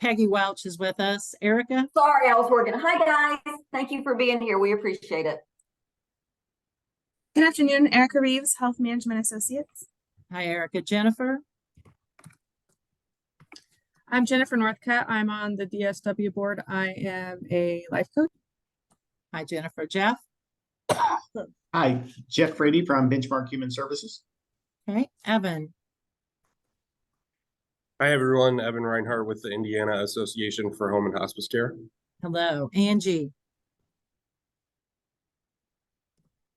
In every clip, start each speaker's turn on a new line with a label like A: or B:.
A: Peggy Welch is with us. Erica?
B: Sorry, I was working. Hi, guys. Thank you for being here. We appreciate it.
C: Good afternoon, Erica Reeves, Health Management Associates.
A: Hi, Erica. Jennifer?
D: I'm Jennifer Northcutt. I'm on the DSW board. I am a life coach.
A: Hi, Jennifer. Jeff?
E: Hi, Jeff Brady from Benchmark Human Services.
A: Okay. Evan?
F: Hi, everyone. Evan Reinhardt with the Indiana Association for Home and Hospice Care.
A: Hello. Angie?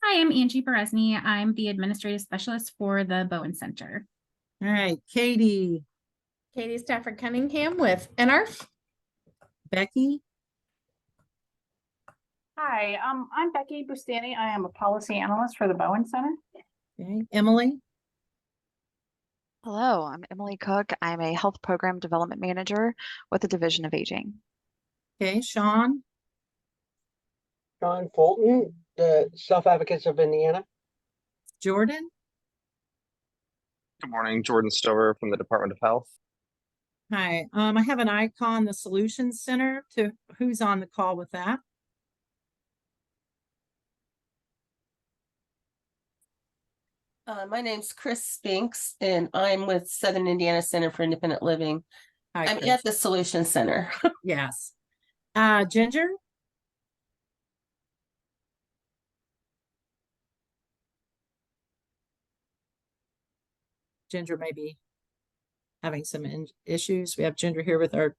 G: Hi, I'm Angie Beresny. I'm the administrative specialist for the Bowen Center.
A: All right. Katie?
H: Katie Stafford Cunningham with NRF.
A: Becky?
I: Hi, I'm Becky Bustani. I am a policy analyst for the Bowen Center.
A: Okay. Emily?
J: Hello, I'm Emily Cook. I'm a health program development manager with the Division of Aging.
A: Okay. Sean?
K: Sean Fulton, the Self Advocates of Indiana.
A: Jordan?
L: Good morning, Jordan Stover from the Department of Health.
A: Hi. I have an icon, the Solutions Center. To who's on the call with that?
M: My name's Chris Spinks, and I'm with Southern Indiana Center for Independent Living.
A: Hi,
M: I'm
A: Chris.
M: at the Solution Center.
A: Yes. Ginger? Ginger may be having some issues. We have Ginger here with our,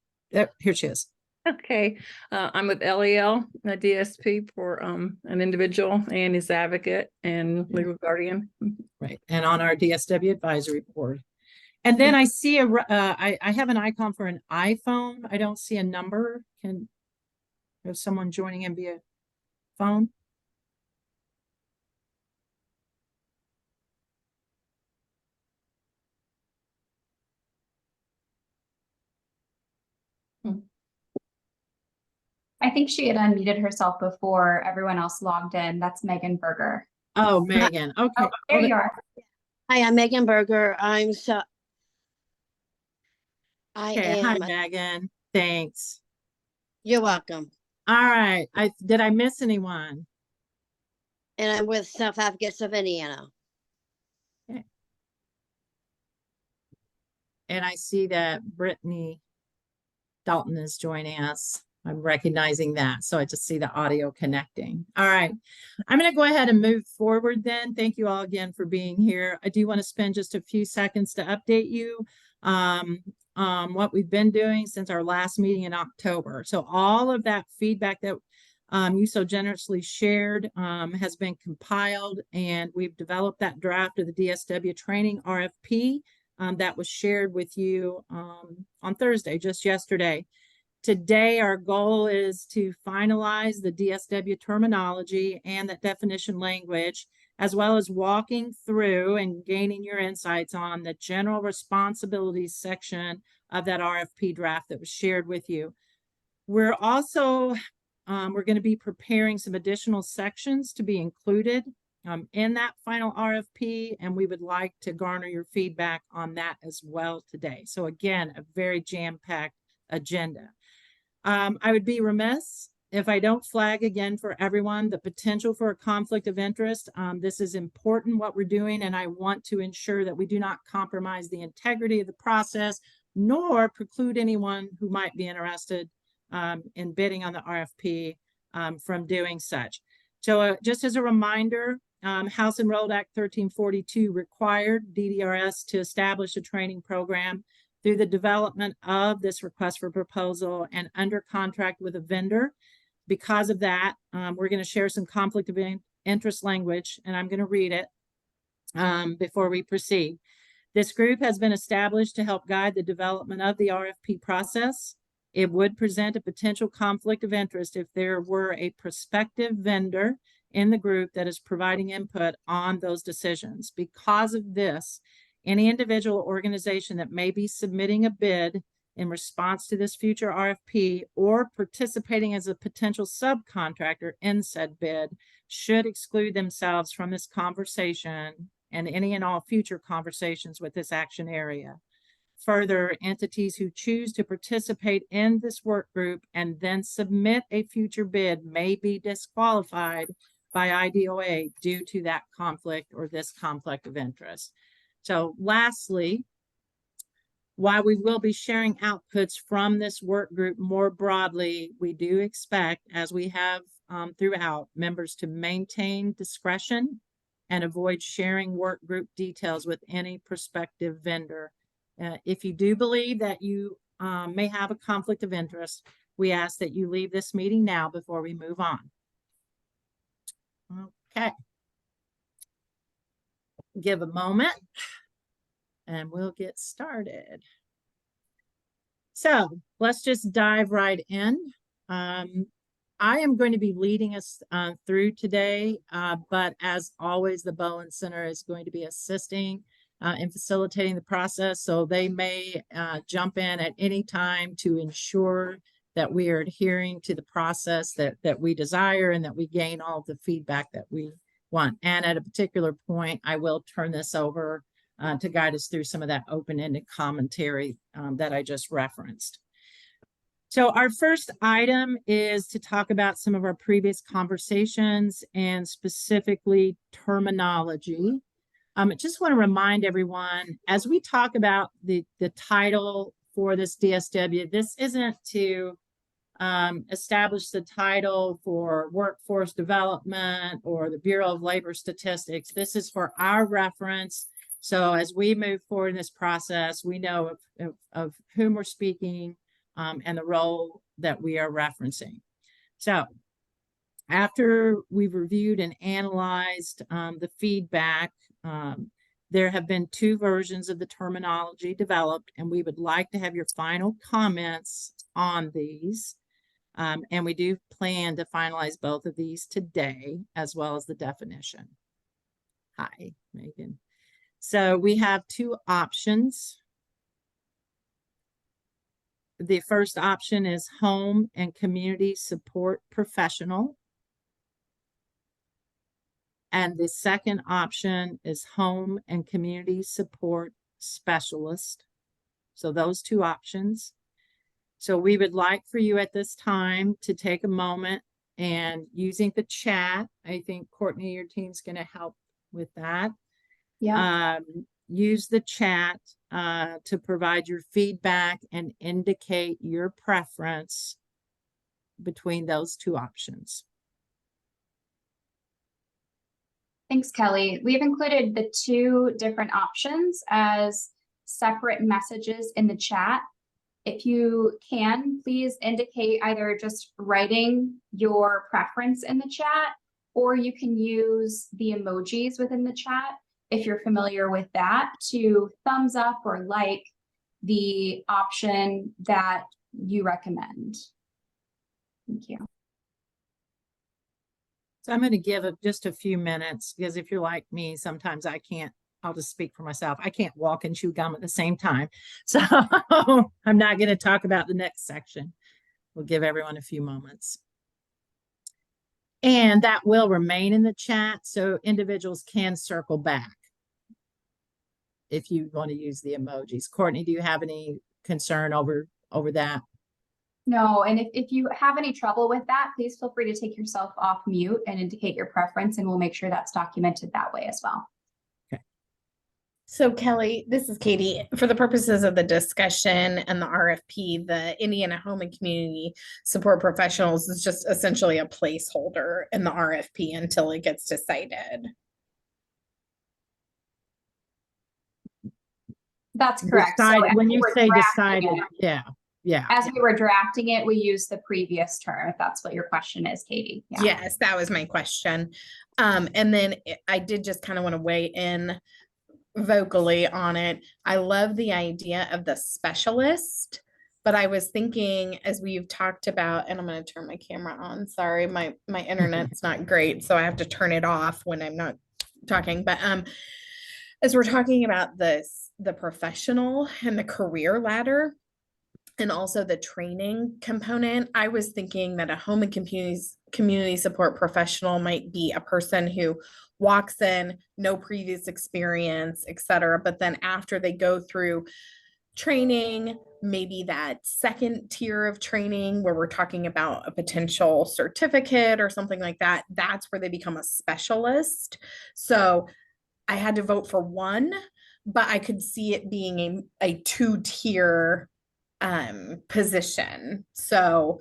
A: here she is.
H: Okay, I'm with LEL, a DSP for an individual and his advocate and legal guardian.
A: Right, and on our DSW advisory board. And then I see I have an icon for an iPhone. I don't see a number. Can have someone joining in via phone?
G: I think she had unmuted herself before everyone else logged in. That's Megan Berger.
A: Oh, Megan. Okay.
G: Oh, there you are.
N: Hi, I'm Megan Berger. I
A: Okay.
N: am.
A: Hi, Megan. Thanks.
N: You're welcome.
A: All right. Did I miss anyone?
N: And I'm with Self Advocates of Indiana.
A: Okay. And I see that Brittany Dalton is joining us. I'm recognizing that. So I just see the audio connecting. All right. I'm going to go ahead and move forward then. Thank you all again for being here. I do want to spend just a few seconds to update you what we've been doing since our last meeting in October. So all of that feedback that you so generously shared has been compiled, and we've developed that draft of the DSW training RFP that was shared with you on Thursday, just yesterday. Today, our goal is to finalize the DSW terminology and that definition language, as well as walking through and gaining your insights on the general responsibilities section of that RFP draft that was shared with you. We're also, we're going to be preparing some additional sections to be included in that final RFP, and we would like to garner your feedback on that as well today. So again, a very jam-packed agenda. I would be remiss if I don't flag again for everyone the potential for a conflict of interest. This is important what we're doing, and I want to ensure that we do not compromise the integrity of the process, nor preclude anyone who might be interested in bidding on the RFP from doing such. So just as a reminder, House Enrolled Act 1342 required DDRS to establish a training program through the development of this request for proposal and under contract with a vendor. Because of that, we're going to share some conflict of interest language, and I'm going to read it before we proceed. This group has been established to help guide the development of the RFP process. It would present a potential conflict of interest if there were a prospective vendor in the group that is providing input on those decisions. Because of this, any individual organization that may be submitting a bid in response to this future RFP or participating as a potential subcontractor in said bid should exclude themselves from this conversation and any and all future conversations with this action area. Further, entities who choose to participate in this work group and then submit a future bid may be disqualified by IDOA due to that conflict or this conflict of interest. So lastly, while we will be sharing outputs from this work group more broadly, we do expect, as we have throughout, members to maintain discretion and avoid sharing work group details with any prospective vendor. If you do believe that you may have a conflict of interest, we ask that you leave this meeting now before we move on. Okay. Give a moment and we'll get started. So let's just dive right in. I am going to be leading us through today, but as always, the Bowen Center is going to be assisting in facilitating the process. So they may jump in at any time to ensure that we are adhering to the process that we desire and that we gain all the feedback that we want. And at a particular point, I will turn this over to guide us through some of that open-ended commentary that I just referenced. So our first item is to talk about some of our previous conversations and specifically terminology. I just want to remind everyone, as we talk about the title for this DSW, this isn't to establish the title for workforce development or the Bureau of Labor Statistics. This is for our reference. So as we move forward in this process, we know of whom we're speaking and the role that we are referencing. So after we've reviewed and analyzed the feedback, there have been 2 versions of the terminology developed, and we would like to have your final comments on these. And we do plan to finalize both of these today, as well as the definition. Hi, Megan. So we have 2 options. The first option is home and community support professional. And the second option is home and community support specialist. So those 2 options. So we would like for you at this time to take a moment and using the chat, I think Courtney, your team's going to help with that.
I: Yeah.
A: Use the chat to provide your feedback and indicate your preference between those 2 options.
G: Thanks, Kelly. We've included the 2 different options as separate messages in the chat. If you can, please indicate either just writing your preference in the chat, or you can use the emojis within the chat, if you're familiar with that, to thumbs up or like the option that you recommend. Thank you.
A: So I'm going to give it just a few minutes, because if you're like me, sometimes I'll just speak for myself. I can't walk and chew gum at the same time. So I'm not going to talk about the next section. We'll give everyone a few moments. And that will remain in the chat, so individuals can circle back if you want to use the emojis. Courtney, do you have any concern over that?
G: No, and if you have any trouble with that, please feel free to take yourself off mute and indicate your preference, and we'll make sure that's documented that way as well.
C: So Kelly, this is Katie. For the purposes of the discussion and the RFP, the Indiana Home and Community Support Professionals is just essentially a placeholder in the RFP until it gets decided.
G: That's correct.
A: When you say decided, yeah.
G: As we were drafting it, we used the previous term, if that's what your question is, Katie. Yeah.
C: Yes, that was my question. And then I did just kind of want to weigh in vocally on it. I love the idea of the specialist, but I was thinking, as we've talked about, and I'm going to turn my camera on. Sorry, my internet's not great, so I have to turn it off when I'm not talking. But as we're talking about the professional and the career ladder, and also the training component, I was thinking that a home and community support professional might be a person who walks in, no previous experience, et cetera. But then after they go through training, maybe that second tier of training where we're talking about a potential certificate or something like that, that's where they become a specialist. So I had to vote for one, but I could see it being a two-tier position. So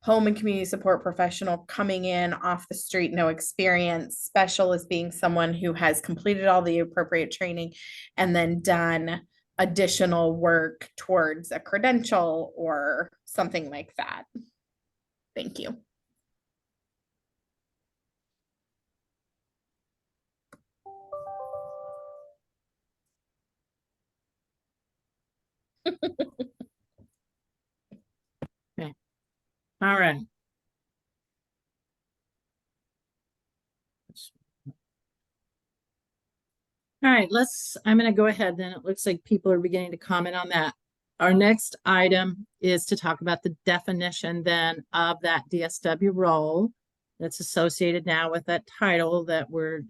C: home and community support professional coming in off the street, no experience, specialist being someone who has completed all the appropriate training and then done additional work towards a credential or something like that. Thank you.
A: Okay. All right. All right, I'm going to go ahead then. It looks like people are beginning to comment on that. Our next item is to talk about the definition then of that DSW role that's associated now with that title that we're,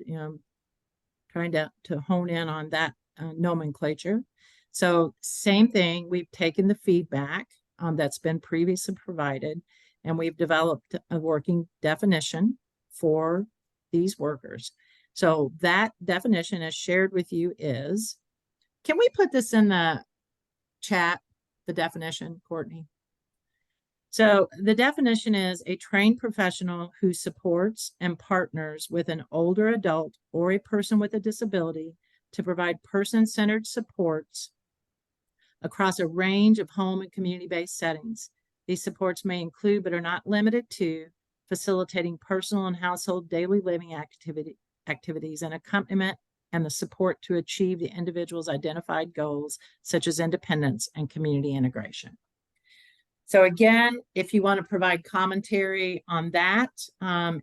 A: trying to hone in on that nomenclature. So same thing, we've taken the feedback that's been previously provided, and we've developed a working definition for these workers. So that definition as shared with you is, can we put this in the chat, the definition, Courtney? So the definition is a trained professional who supports and partners with an older adult or a person with a disability to provide person-centered supports across a range of home and community-based settings. These supports may include, but are not limited to, facilitating personal and household daily living activities and accompaniment and the support to achieve the individual's identified goals, such as independence and community integration. So again, if you want to provide commentary on that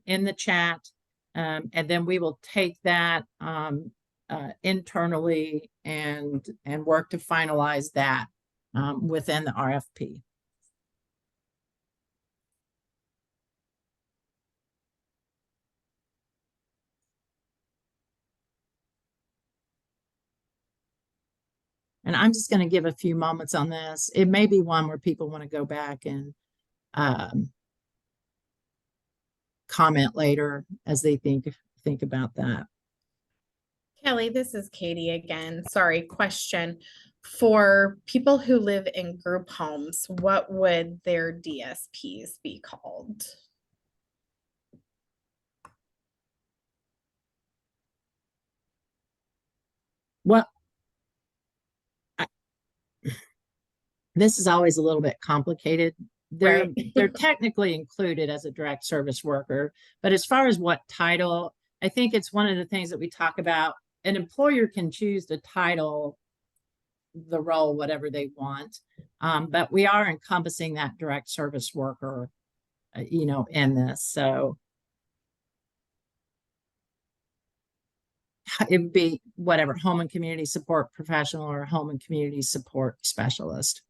A: in the chat, and then we will take that internally and work to finalize that within the RFP. And I'm just going to give a few moments on this. It may be one where people want to go back and comment later as they think about that.
C: Kelly, this is Katie again. Sorry, question. For people who live in group homes, what would their DSPs be called?
A: Well, this is always a little bit complicated. They're technically included as a direct service worker, but as far as what title, I think it's one of the things that we talk about. An employer can choose to title the role whatever they want, but we are encompassing that direct service worker, in this. So it would be whatever, home and community support professional or home and community support specialist.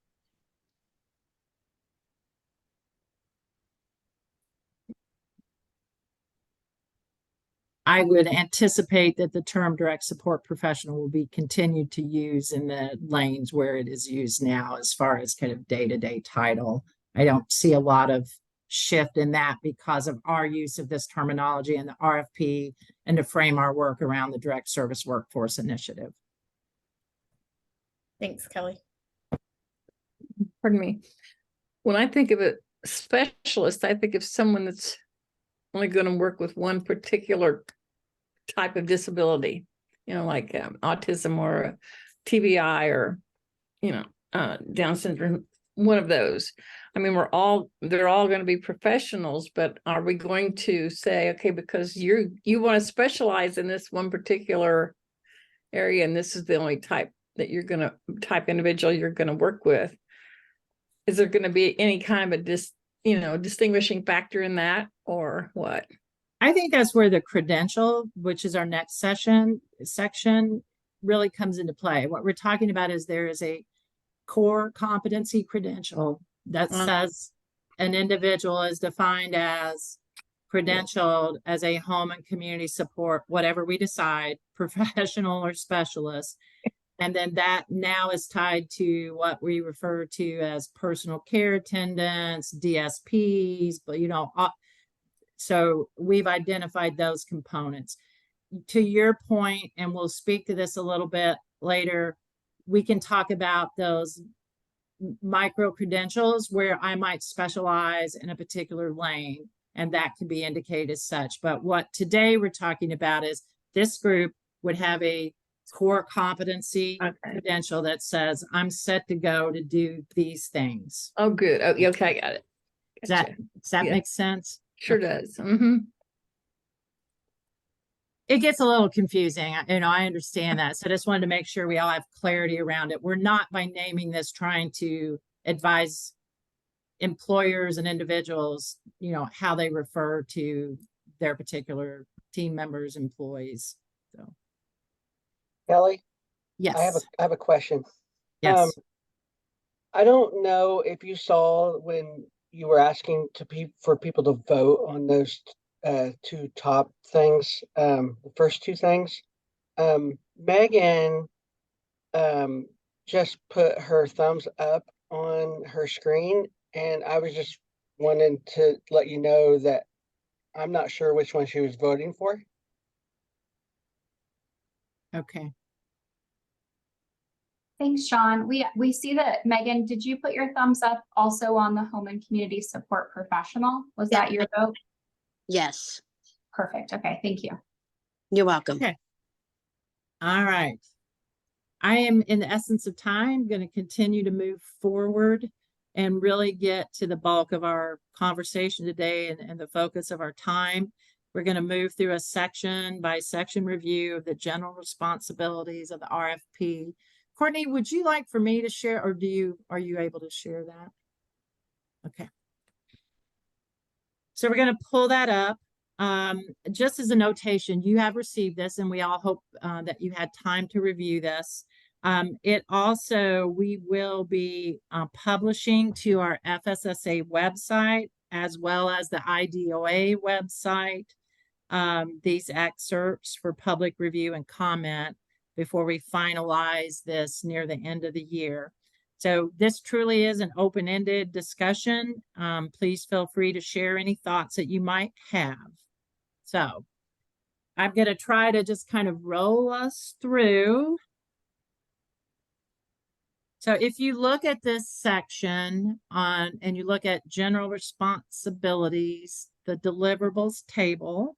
A: I would anticipate that the term direct support professional will be continued to use in the lanes where it is used now as far as kind of day-to-day title. I don't see a lot of shift in that because of our use of this terminology in the RFP and to frame our work around the direct service workforce initiative.
C: Thanks, Kelly.
H: Pardon me. When I think of a specialist, I think of someone that's only going to work with one particular type of disability, like autism or TBI or, Down syndrome, one of those. I mean, they're all going to be professionals, but are we going to say, okay, because you want to specialize in this one particular area, and this is the only type individual you're going to work with? Is there going to be any kind of a distinguishing factor in that, or what?
A: I think that's where the credential, which is our next section, really comes into play. What we're talking about is there is a core competency credential that says an individual is defined as credentialed as a home and community support, whatever we decide, professional or specialist. And then that now is tied to what we refer to as personal care attendants, DSPs, but so we've identified those components. To your point, and we'll speak to this a little bit later, we can talk about those micro credentials where I might specialize in a particular lane, and that can be indicated as such. But what today we're talking about is this group would have a core competency credential that says, I'm set to go to do these things.
H: Oh, good. Oh, yeah, okay, I got it.
A: Does that
H: Yeah.
A: make sense?
H: Sure does. Mm-hmm.
A: It gets a little confusing. I understand that. So I just wanted to make sure we all have clarity around it. We're not, by naming this, trying to advise employers and individuals, how they refer to their particular team members, employees. So,
K: Kelly,
A: yes.
K: I have a question.
A: Yes.
K: I don't know if you saw when you were asking for people to vote on those two top things, the first two things. Megan just put her thumbs up on her screen, and I was just wanting to let you know that I'm not sure which one she was voting for.
A: Okay.
G: Thanks, Sean. We see that, Megan, did you put your thumbs up also on the home and community support professional? Was that your vote?
N: Yes,
G: Perfect. Okay, thank you.
N: you're welcome.
A: Okay. All right. I am, in the essence of time, going to continue to move forward and really get to the bulk of our conversation today and the focus of our time. We're going to move through a section by section review of the general responsibilities of the RFP. Courtney, would you like for me to share, or are you able to share that? Okay. So we're going to pull that up. Just as a notation, you have received this, and we all hope that you had time to review this. We will be publishing to our FSSA website as well as the IDOA website these excerpts for public review and comment before we finalize this near the end of the year. So this truly is an open-ended discussion. Please feel free to share any thoughts that you might have. So I'm going to try to just kind of roll us through. So if you look at this section and you look at general responsibilities, the deliverables table,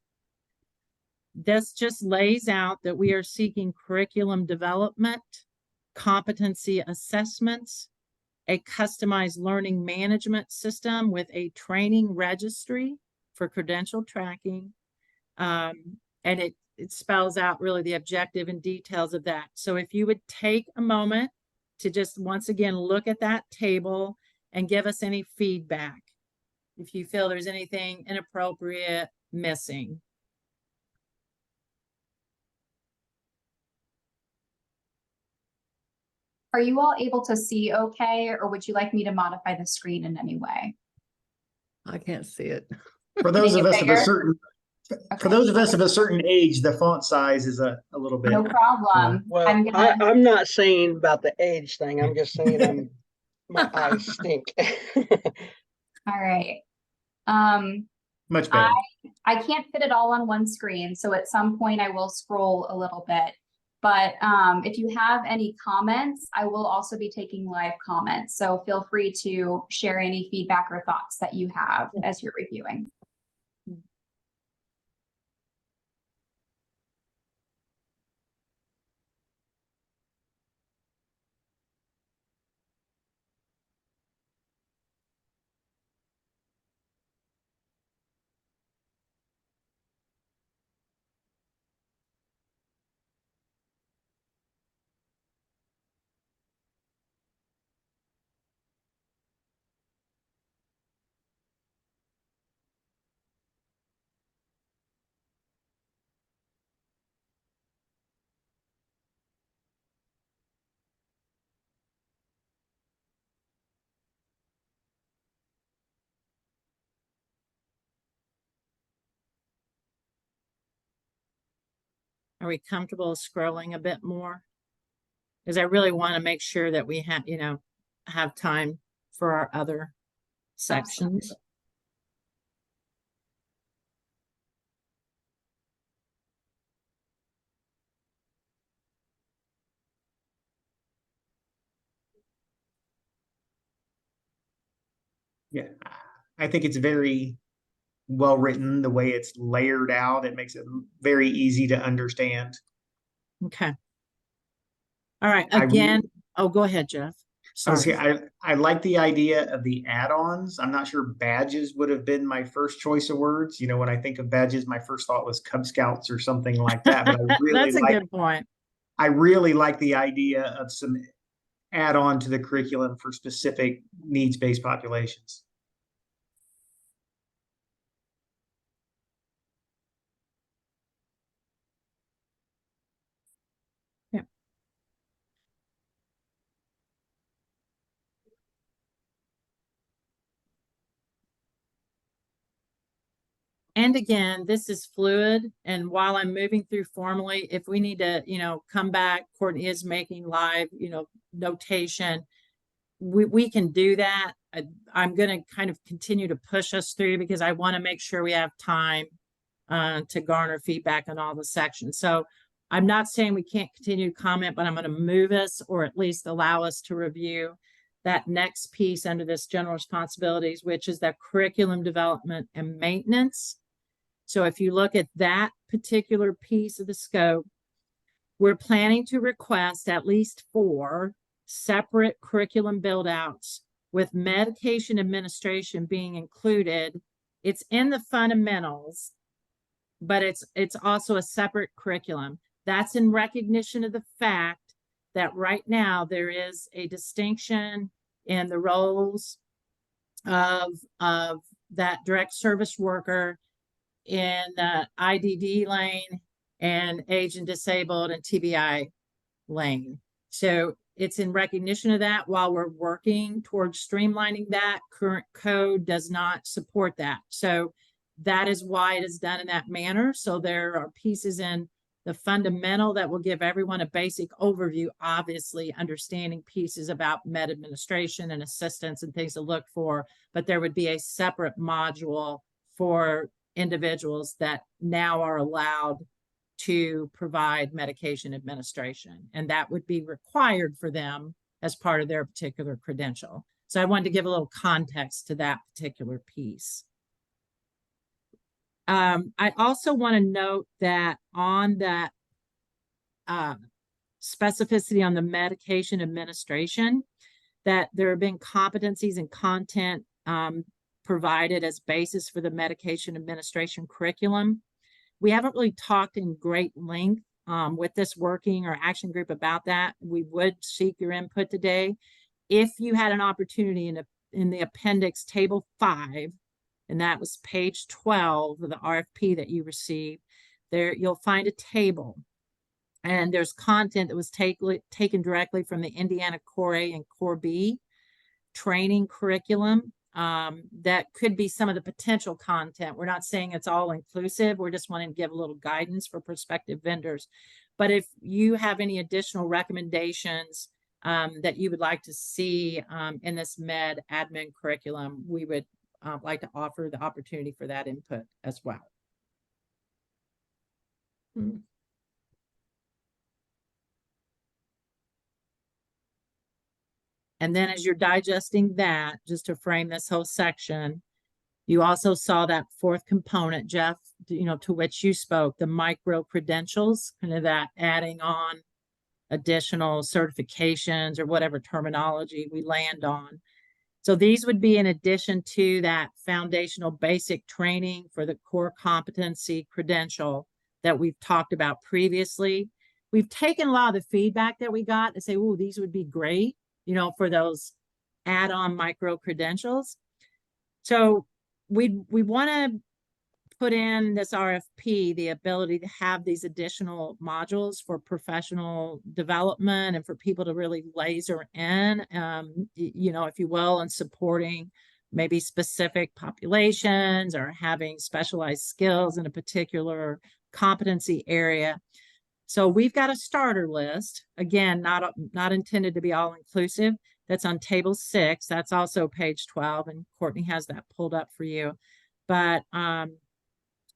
A: this just lays out that we are seeking curriculum development, competency assessments, a customized learning management system with a training registry for credential tracking. And it spells out really the objective and details of that. So if you would take a moment to just once again look at that table and give us any feedback if you feel there's anything inappropriate missing.
G: Are you all able to see okay, or would you like me to modify the screen in any way?
H: I can't see it.
E: For those
G: Make
E: of
G: it
E: us of a
G: bigger?
E: certain, for
G: Okay.
E: those of us of a certain age, the font size is a little bit.
G: No problem.
K: Well,
G: I'm gonna,
K: I'm not saying about the age thing. I'm just saying my eyes stink.
G: all right.
E: Much better.
G: I can't fit it all on one screen, so at some point I will scroll a little bit. But if you have any comments, I will also be taking live comments. So feel free to share any feedback or thoughts that you have as you're reviewing.
A: Are we comfortable scrolling a bit more? Because I really want to make sure that we have, have time for our other sections.
E: Yeah, I think it's very well written, the way it's layered out. It makes it very easy to understand.
A: Okay. All right.
E: I re-
A: Again, oh, go ahead, Jeff. Sorry.
E: I like the idea of the add-ons. I'm not sure badges would have been my first choice of words. When I think of badges, my first thought was Cub Scouts or something like that. But I really
A: That's a good point.
E: I really like the idea of some add-on to the curriculum for specific needs-based populations.
A: And again, this is fluid. And while I'm moving through formally, if we need to, come back, Courtney is making live, notation. We can do that. I'm going to kind of continue to push us through because I want to make sure we have time to garner feedback on all the sections. So I'm not saying we can't continue to comment, but I'm going to move us or at least allow us to review that next piece under this general responsibilities, which is that curriculum development and maintenance. So if you look at that particular piece of the scope, we're planning to request at least 4 separate curriculum build outs with medication administration being included. It's in the fundamentals, but it's also a separate curriculum. That's in recognition of the fact that right now there is a distinction in the roles of that direct service worker in the IDD lane and age and disabled and TBI lane. So it's in recognition of that while we're working towards streamlining that. Current code does not support that. So that is why it is done in that manner. So there are pieces in the fundamental that will give everyone a basic overview, obviously understanding pieces about med administration and assistance and things to look for, but there would be a separate module for individuals that now are allowed to provide medication administration. And that would be required for them as part of their particular credential. So I wanted to give a little context to that particular piece. I also want to note that on that specificity on the medication administration, that there have been competencies and content provided as basis for the medication administration curriculum. We haven't really talked in great length with this working or action group about that. We would seek your input today. If you had an opportunity in the appendix table 5, and that was page 12 of the RFP that you received, there you'll find a table. And there's content that was taken directly from the Indiana Core A and Core B training curriculum. That could be some of the potential content. We're not saying it's all inclusive. We're just wanting to give a little guidance for prospective vendors. But if you have any additional recommendations that you would like to see in this med admin curriculum, we would like to offer the opportunity for that input as well. And then as you're digesting that, just to frame this whole section, you also saw that 4th component, Jeff, to which you spoke, the micro credentials, kind of that adding on additional certifications or whatever terminology we land on. So these would be in addition to that foundational basic training for the core competency credential that we've talked about previously. We've taken a lot of the feedback that we got to say, oh, these would be great, for those add-on micro credentials. So we want to put in this RFP the ability to have these additional modules for professional development and for people to really laser in, if you will, and supporting maybe specific populations or having specialized skills in a particular competency area. So we've got a starter list, again, not intended to be all inclusive. That's on table 6. That's also page 12, and Courtney has that pulled up for you. But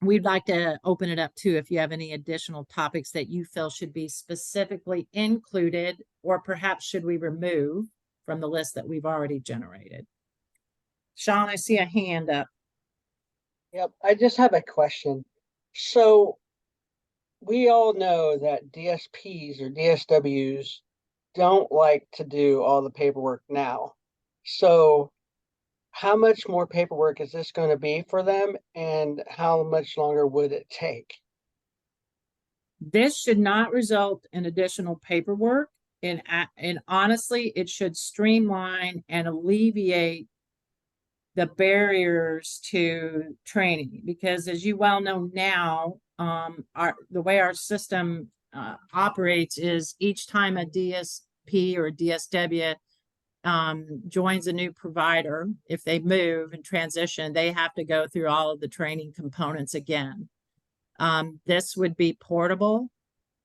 A: we'd like to open it up too if you have any additional topics that you feel should be specifically included, or perhaps should we remove from the list that we've already generated. Sean, I see a hand up.
K: Yep, I just have a question. So we all know that DSPs or DSWs don't like to do all the paperwork now. So how much more paperwork is this going to be for them, and how much longer would it take?
A: This should not result in additional paperwork. And honestly, it should streamline and alleviate the barriers to training, because as you well know now, the way our system operates is each time a DSP or DSW joins a new provider, if they move and transition, they have to go through all of the training components again. This would be portable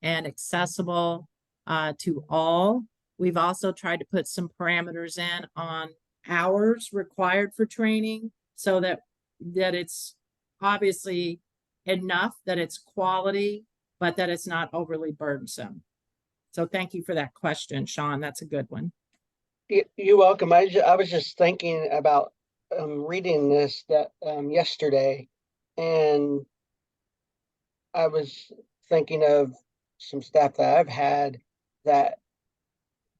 A: and accessible to all. We've also tried to put some parameters in on hours required for training, so that it's obviously enough that it's quality, but that it's not overly burdensome. So thank you for that question, Sean. That's a good one.
K: You're welcome. I was just thinking about reading this yesterday, and I was thinking of some staff that I've had that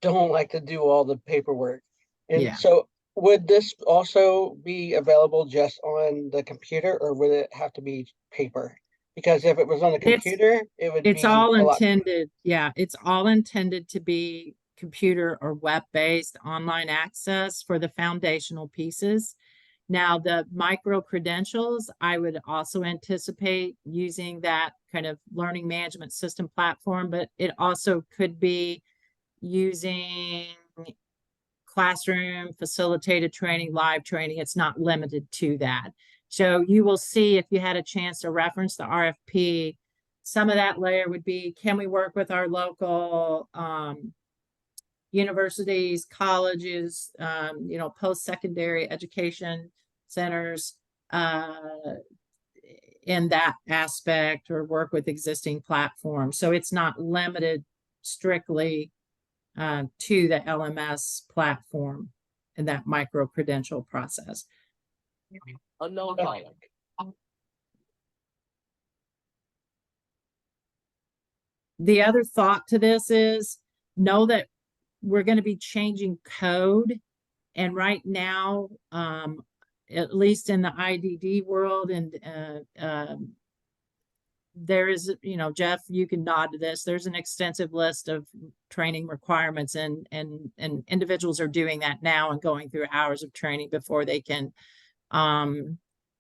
K: don't like to do all the paperwork. And
A: Yeah.
K: so would this also be available just on the computer, or would it have to be paper? Because if it was on the computer, it would
A: It's
K: be
A: all
K: a lot.
A: intended, yeah, it's all intended to be computer or web-based online access for the foundational pieces. Now, the micro credentials, I would also anticipate using that kind of learning management system platform, but it also could be using classroom facilitated training, live training. It's not limited to that. So you will see, if you had a chance to reference the RFP, some of that layer would be, can we work with our local universities, colleges, post-secondary education centers in that aspect, or work with existing platforms. So it's not limited strictly to the LMS platform and that micro credential process. The other thought to this is, know that we're going to be changing code. And right now, at least in the IDD world, and there is, Jeff, you can nod to this. There's an extensive list of training requirements, and individuals are doing that now and going through hours of training before they can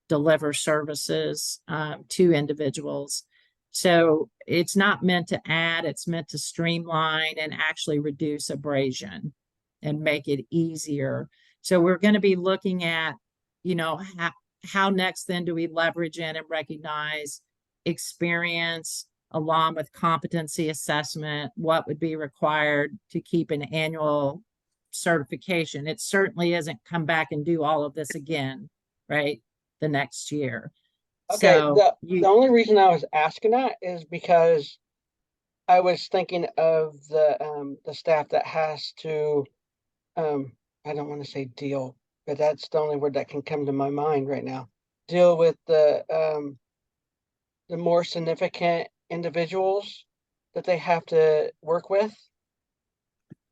A: deliver services to individuals. So it's not meant to add, it's meant to streamline and actually reduce abrasion and make it easier. So we're going to be looking at, how next then do we leverage in and recognize experience along with competency assessment, what would be required to keep an annual certification. It certainly isn't come back and do all of this again, right? The next year.
K: Okay,
A: So
K: the only reason I was asking that is because I was thinking of the staff that has to, I don't want to say deal, but that's the only word that can come to my mind right now. Deal with the more significant individuals that they have to work with,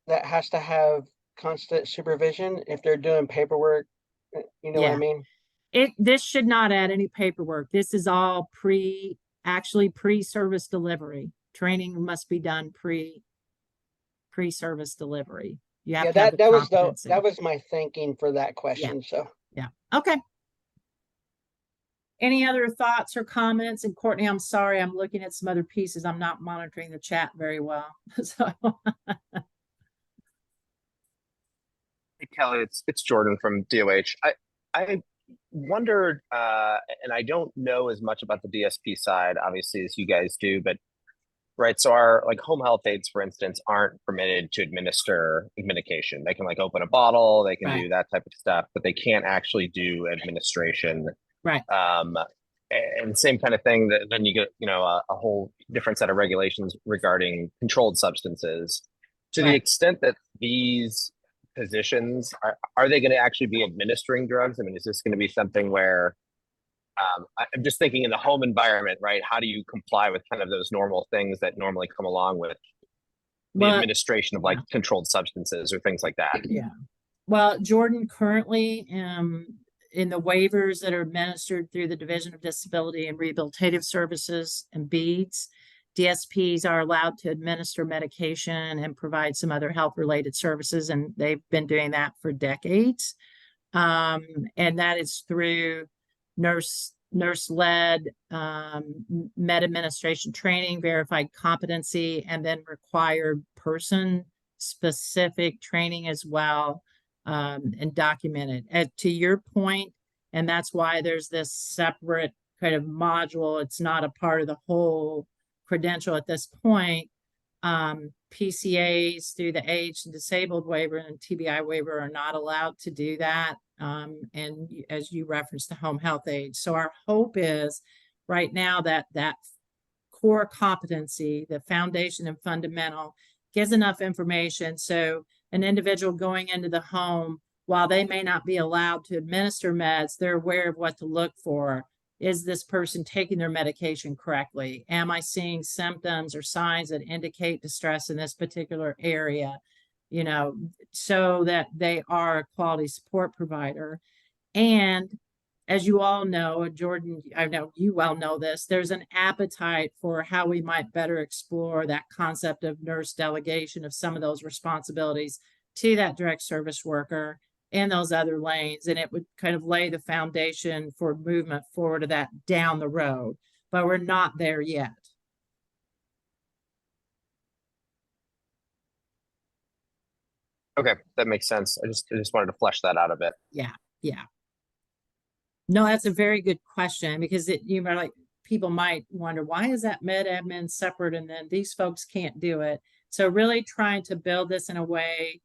K: that has to have constant supervision if they're doing paperwork. You know what I mean?
A: This should not add any paperwork. This is all pre-service delivery. Training must be done pre-service delivery. You have to have
K: that was my thinking for that question. So
A: yeah. Okay. Any other thoughts or comments? And Courtney, I'm sorry, I'm looking at some other pieces. I'm not monitoring the chat very well. So
L: Hey, Kelly, it's Jordan from DOH. I wondered, and I don't know as much about the DSP side, obviously, as you guys do, but Right. So our like home health aides, for instance, aren't permitted to administer medication. They can like open a bottle, they can
A: Right.
L: do that type of stuff, but they can't actually do administration.
A: Right.
L: And same kind of thing that then you get, a whole different set of regulations regarding controlled substances. To the
A: Right.
L: extent that these positions are they going to actually be administering drugs? I mean, is this going to be something where I'm just thinking in the home environment, right? How do you comply with kind of those normal things that normally come along with the
A: Well,
L: administration of like controlled substances or things like that?
A: yeah. Well, Jordan, currently, in the waivers that are administered through the Division of Disability and Rehabilitative Services and BEADS, DSPs are allowed to administer medication and provide some other health-related services, and they've been doing that for decades. And that is through nurse-led med administration training, verified competency, and then required person-specific training as well, and documented. To your point, and that's why there's this separate kind of module. It's not a part of the whole credential at this point. PCAs through the age and disabled waiver and TBI waiver are not allowed to do that. And as you referenced, the home health aid. So our hope is right now that core competency, the foundation and fundamental, gives enough information so an individual going into the home, while they may not be allowed to administer meds, they're aware of what to look for. Is this person taking their medication correctly? Am I seeing symptoms or signs that indicate distress in this particular area? So that they are a quality support provider. And as you all know, Jordan, I know you well know this, there's an appetite for how we might better explore that concept of nurse delegation of some of those responsibilities to that direct service worker and those other lanes. And it would kind of lay the foundation for movement forward to that down the road, but we're not there yet.
L: Okay, that makes sense. I just wanted to flesh that out a bit.
A: Yeah. No, that's a very good question, because people might wonder, why is that med admin separate and then these folks can't do it? So really trying to build this in a way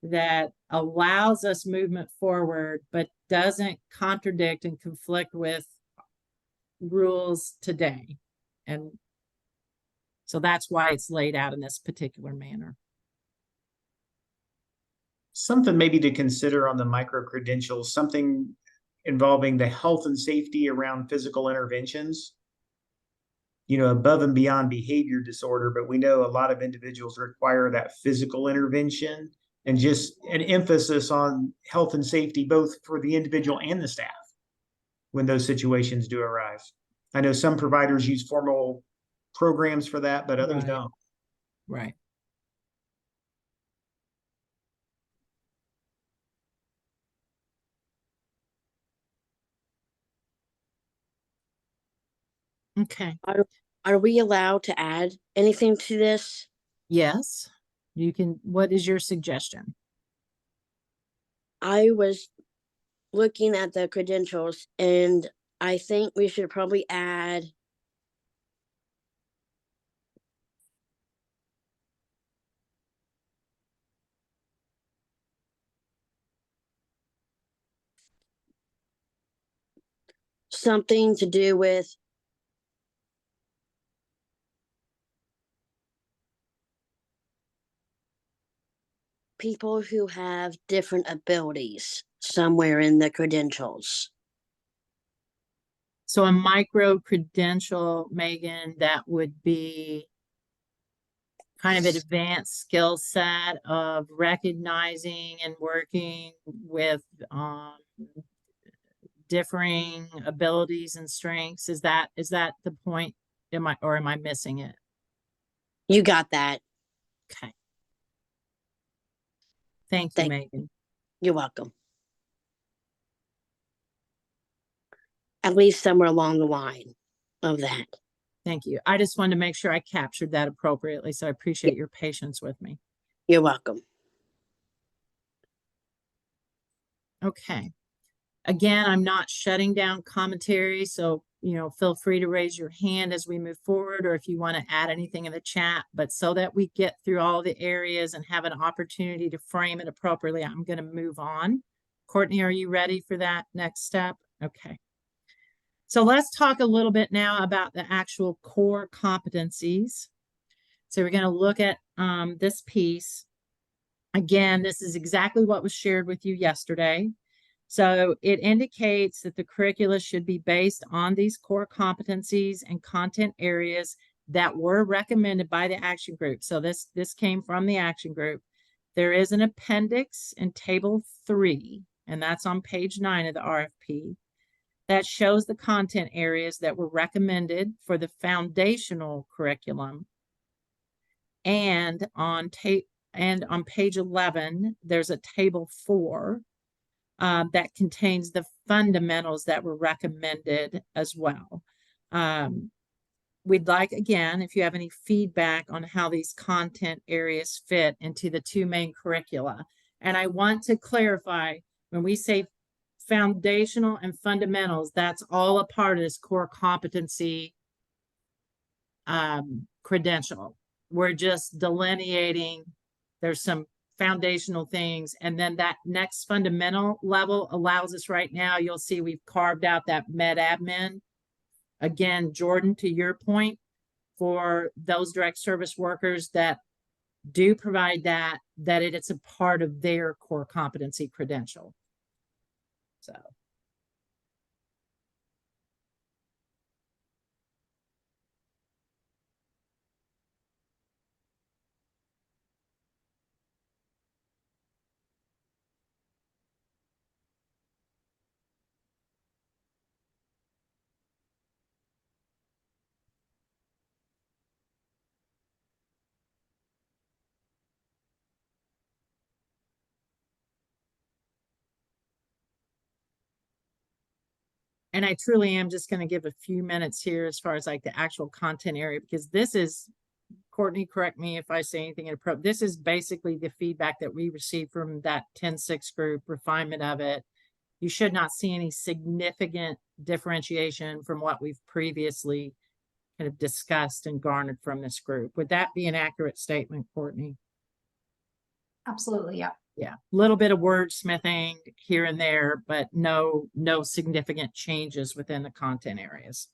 A: that allows us movement forward, but doesn't contradict and conflict with rules today. And so that's why it's laid out in this particular manner.
E: Something maybe to consider on the micro credentials, something involving the health and safety around physical interventions, above and beyond behavior disorder, but we know a lot of individuals require that physical intervention, and just an emphasis on health and safety, both for the individual and the staff when those situations do arise. I know some providers use formal programs for that, but others don't.
A: Right. Okay.
N: Are we allowed to add anything to this?
A: Yes, you can. What is your suggestion?
N: I was looking at the credentials and I think we should probably add something to do with people who have different abilities somewhere in the credentials.
A: So a micro credential, Megan, that would be kind of an advanced skill set of recognizing and working with differing abilities and strengths. Is that the point? Am I missing it?
N: You got that.
A: Okay. Thank you, Megan.
N: You're welcome. At least somewhere along the line of that.
A: Thank you. I just wanted to make sure I captured that appropriately, so I appreciate your patience with me.
N: You're welcome.
A: Okay. Again, I'm not shutting down commentary, so feel free to raise your hand as we move forward, or if you want to add anything in the chat. But so that we get through all the areas and have an opportunity to frame it appropriately, I'm going to move on. Courtney, are you ready for that next step? Okay. So let's talk a little bit now about the actual core competencies. So we're going to look at this piece. Again, this is exactly what was shared with you yesterday. So it indicates that the curricula should be based on these core competencies and content areas that were recommended by the action group. So this came from the action group. There is an appendix in table 3, and that's on page 9 of the RFP, that shows the content areas that were recommended for the foundational curriculum. And on page 11, there's a table 4 that contains the fundamentals that were recommended as well. We'd like, again, if you have any feedback on how these content areas fit into the 2 main curricula. And I want to clarify, when we say foundational and fundamentals, that's all a part of this core competency credential. We're just delineating, there's some foundational things, and then that next fundamental level allows us right now, you'll see we've carved out that med admin. Again, Jordan, to your point, for those direct service workers that do provide that it's a part of their core competency credential. So. And I truly am just going to give a few minutes here as far as like the actual content area, because this is, Courtney, correct me if I say anything inappropriate. This is basically the feedback that we received from that 10-6 group, refinement of it. You should not see any significant differentiation from what we've previously kind of discussed and garnered from this group. Would that be an accurate statement, Courtney?
G: Absolutely, yeah.
A: Yeah, a little bit of wordsmithing here and there, but no significant changes within the content areas.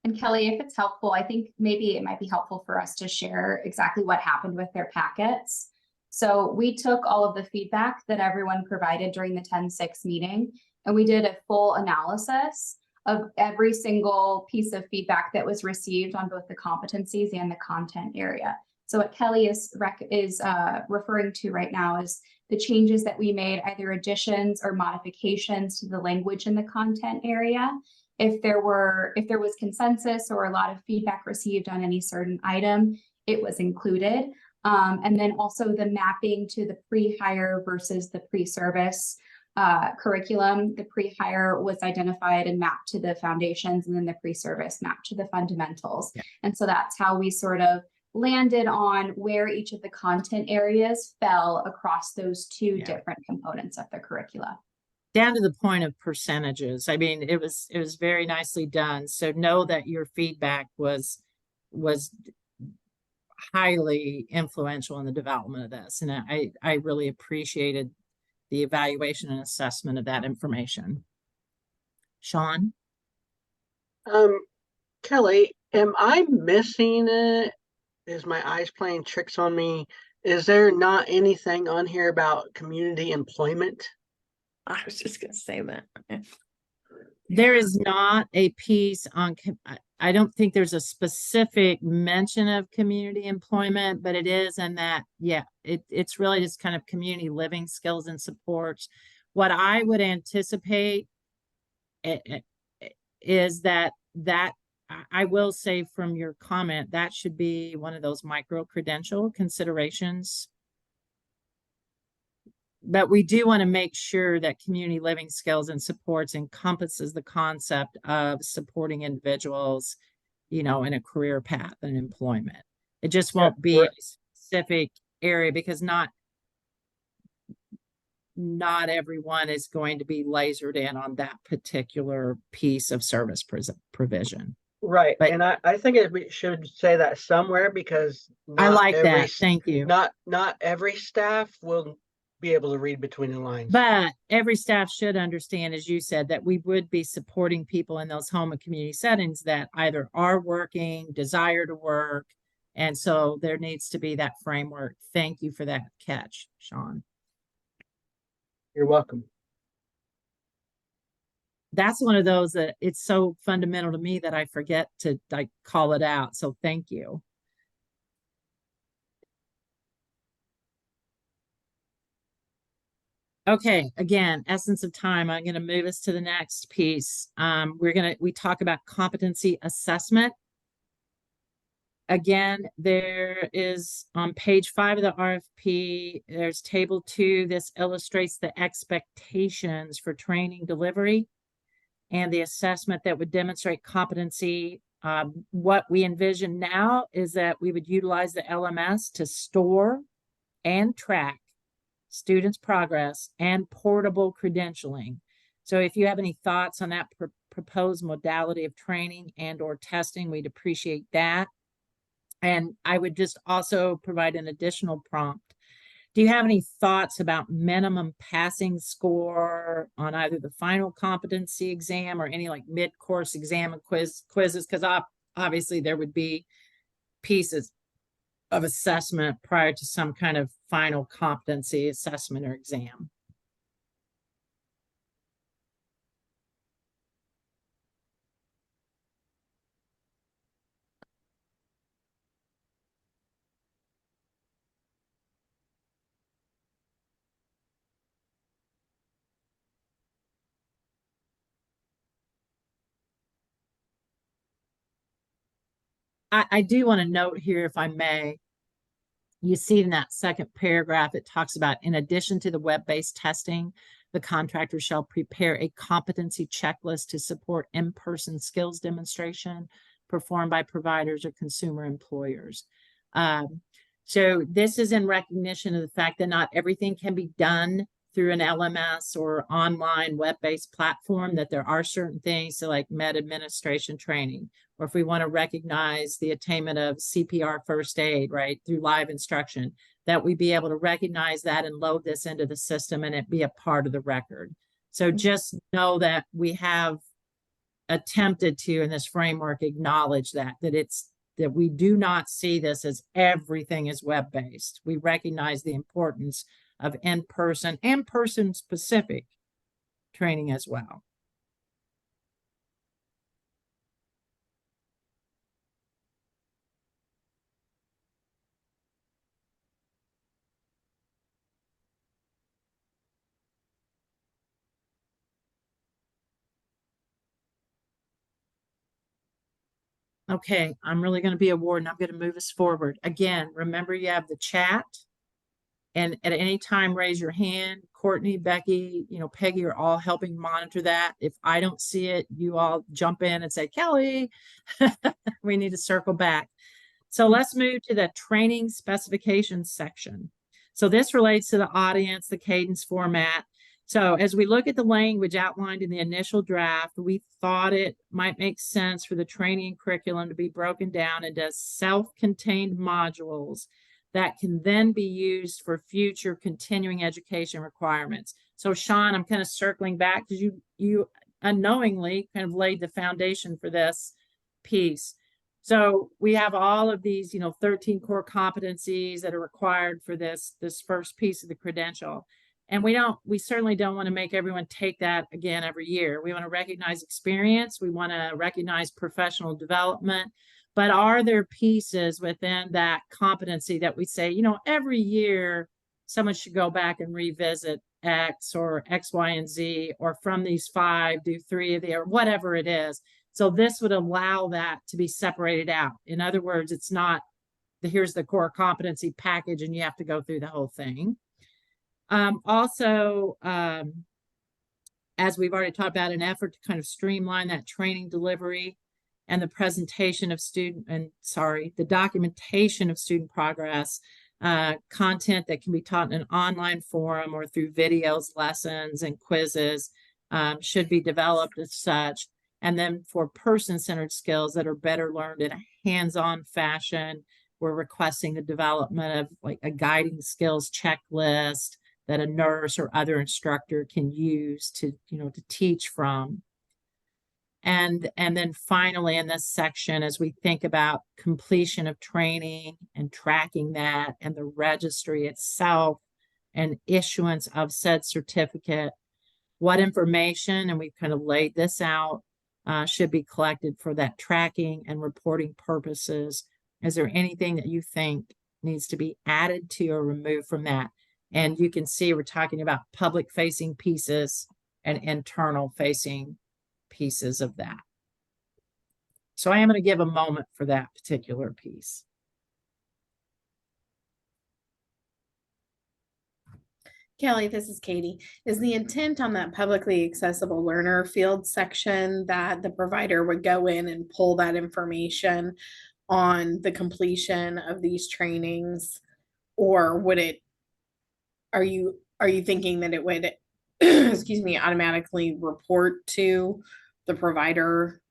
G: And Kelly, if it's helpful, I think maybe it might be helpful for us to share exactly what happened with their packets. So we took all of the feedback that everyone provided during the 10-6 meeting, and we did a full analysis of every single piece of feedback that was received on both the competencies and the content area. So what Kelly is referring to right now is the changes that we made, either additions or modifications to the language in the content area. If there was consensus or a lot of feedback received on any certain item, it was included. And then also the mapping to the pre-hire versus the pre-service curriculum. The pre-hire was identified and mapped to the foundations, and then the pre-service mapped to the fundamentals. Yeah. And so that's how we sort of landed on where each of the content areas fell across those 2 different components of the curricula.
A: Down to the point of percentages. I mean, it was very nicely done. So know that your feedback was highly influential in the development of this. And I really appreciated the evaluation and assessment of that information. Sean?
K: Kelly, am I missing it? Is my eyes playing tricks on me? Is there not anything on here about community employment?
H: I was just going to say that.
A: There is not a piece on, I don't think there's a specific mention of community employment, but it is in that, yeah, it's really just kind of community living skills and supports. What I would anticipate is that I will say from your comment, that should be one of those micro-credential considerations. But we do want to make sure that community living skills and supports encompasses the concept of supporting individuals, in a career path and employment. It just won't be a specific area, because not everyone is going to be lasered in on that particular piece of service provision.
K: Right,
A: But-
K: and I think we should say that somewhere because
A: I
K: not
A: like
K: every
A: that.
K: s-
A: Thank you.
K: Not every staff will be able to read between the lines.
A: But every staff should understand, as you said, that we would be supporting people in those home and community settings that either are working, desire to work. And so there needs to be that framework. Thank you for that catch, Sean.
K: You're welcome.
A: That's one of those that it's so fundamental to me that I forget to like call it out. So thank you. Okay, again, essence of time. I'm going to move us to the next piece. We talk about competency assessment. Again, there is on page 5 of the RFP, there's table 2. This illustrates the expectations for training delivery and the assessment that would demonstrate competency. What we envision now is that we would utilize the LMS to store and track students' progress and portable credentialing. So if you have any thoughts on that proposed modality of training and or testing, we'd appreciate that. And I would just also provide an additional prompt. Do you have any thoughts about minimum passing score on either the final competency exam or any like mid-course exam and quizzes? Because obviously there would be pieces of assessment prior to some kind of final competency assessment or exam. I do want to note here, if I may, you see in that second paragraph, it talks about, in addition to the web-based testing, the contractor shall prepare a competency checklist to support in-person skills demonstration performed by providers or consumer employers. So this is in recognition of the fact that not everything can be done through an LMS or online web-based platform, that there are certain things, so like med administration training, or if we want to recognize the attainment of CPR first aid, right, through live instruction, that we be able to recognize that and load this into the system and it be a part of the record. So just know that we have attempted to, in this framework, acknowledge that we do not see this as everything is web-based. We recognize the importance of in-person and person-specific training as well. Okay, I'm really going to be a warden. I'm going to move us forward. Again, remember you have the chat. And at any time, raise your hand. Courtney, Becky, Peggy are all helping monitor that. If I don't see it, you all jump in and say, Kelly, we need to circle back. So let's move to the training specifications section. So this relates to the audience, the cadence format. So as we look at the language outlined in the initial draft, we thought it might make sense for the training curriculum to be broken down into self-contained modules that can then be used for future continuing education requirements. So Sean, I'm kind of circling back because you unknowingly kind of laid the foundation for this piece. So we have all of these, 13 core competencies that are required for this first piece of the credential. And we certainly don't want to make everyone take that again every year. We want to recognize experience. We want to recognize professional development. But are there pieces within that competency that we say, every year someone should go back and revisit X or X, Y, and Z, or from these 5, do 3 of the, or whatever it is. So this would allow that to be separated out. In other words, it's not here's the core competency package and you have to go through the whole thing. Also, as we've already talked about, an effort to kind of streamline that training delivery and the presentation of the documentation of student progress. content that can be taught in an online forum or through videos, lessons, and quizzes should be developed as such. And then for person-centered skills that are better learned in a hands-on fashion, we're requesting the development of like a guiding skills checklist that a nurse or other instructor can use to, to teach from. And then finally in this section, as we think about completion of training and tracking that and the registry itself and issuance of said certificate, what information, and we've kind of laid this out, should be collected for that tracking and reporting purposes. Is there anything that you think needs to be added to or removed from that? And you can see we're talking about public facing pieces and internal facing pieces of that. So I am going to give a moment for that particular piece.
C: Kelly, this is Katie. Is the intent on that publicly accessible learner field section that the provider would go in and pull that information on the completion of these trainings? Or would it, are you thinking that it would, excuse me, automatically report to the provider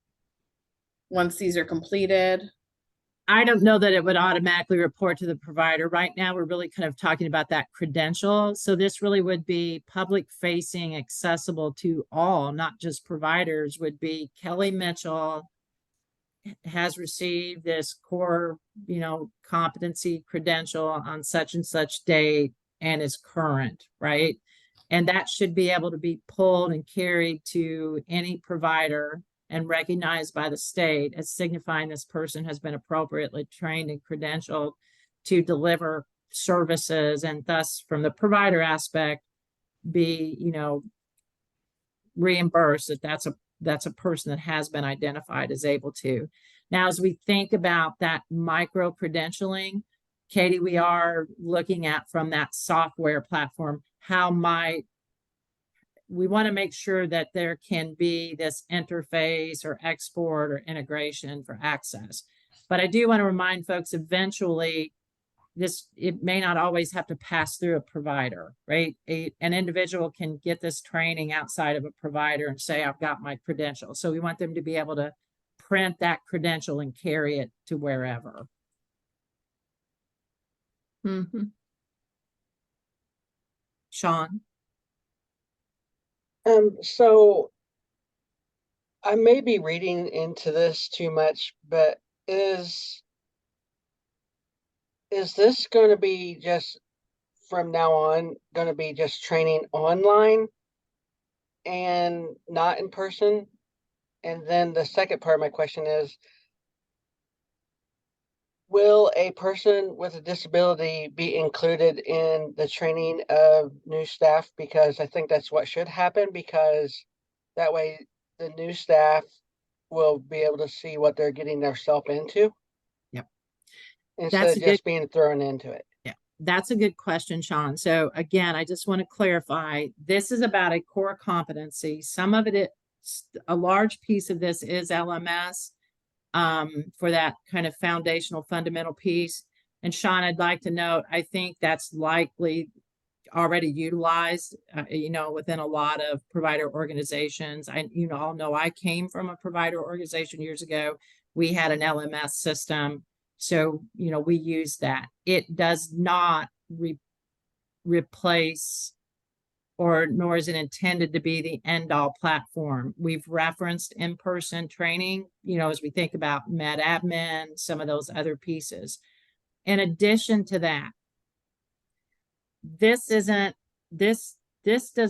C: once these are completed?
A: I don't know that it would automatically report to the provider. Right now, we're really kind of talking about that credential. So this really would be public facing, accessible to all, not just providers, would be Kelly Mitchell has received this core, competency credential on such and such date and is current, right? And that should be able to be pulled and carried to any provider and recognized by the state as signifying this person has been appropriately trained and credentialed to deliver services, and thus from the provider aspect be, reimbursed that that's a person that has been identified as able to. Now, as we think about that micro credentialing, Katie, we are looking at from that software platform, we want to make sure that there can be this interface or export or integration for access. But I do want to remind folks, eventually, it may not always have to pass through a provider, right? An individual can get this training outside of a provider and say, I've got my credential. So we want them to be able to print that credential and carry it to wherever.
H: Mm-hmm.
A: Sean?
K: So I may be reading into this too much, but is this going to be just from now on going to be just training online and not in person? And then the second part of my question is, will a person with a disability be included in the training of new staff? Because I think that's what should happen, because that way the new staff will be able to see what they're getting themselves into.
A: Yep.
K: Instead of just being thrown into it.
A: Yeah, that's a good question, Sean. So again, I just want to clarify, this is about a core competency. Some of it, a large piece of this is LMS. For that kind of foundational fundamental piece. And Sean, I'd like to note, I think that's likely already utilized, within a lot of provider organizations. All know I came from a provider organization years ago. We had an LMS system. So, we use that. It does not replace nor is it intended to be the end-all platform. We've referenced in-person training, as we think about med admin, some of those other pieces. In addition to that, this does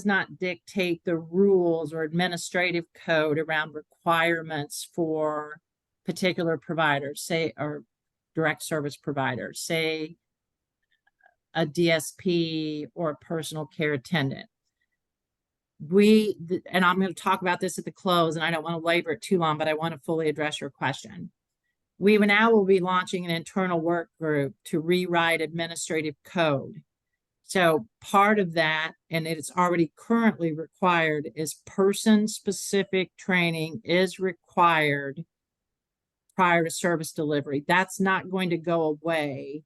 A: not dictate the rules or administrative code around requirements for particular providers, say, or direct service providers, say a DSP or a personal care attendant. And I'm going to talk about this at the close, and I don't want to labor it too long, but I want to fully address your question. We now will be launching an internal work group to rewrite administrative code. So part of that, and it's already currently required, is person-specific training is required prior to service delivery. That's not going to go away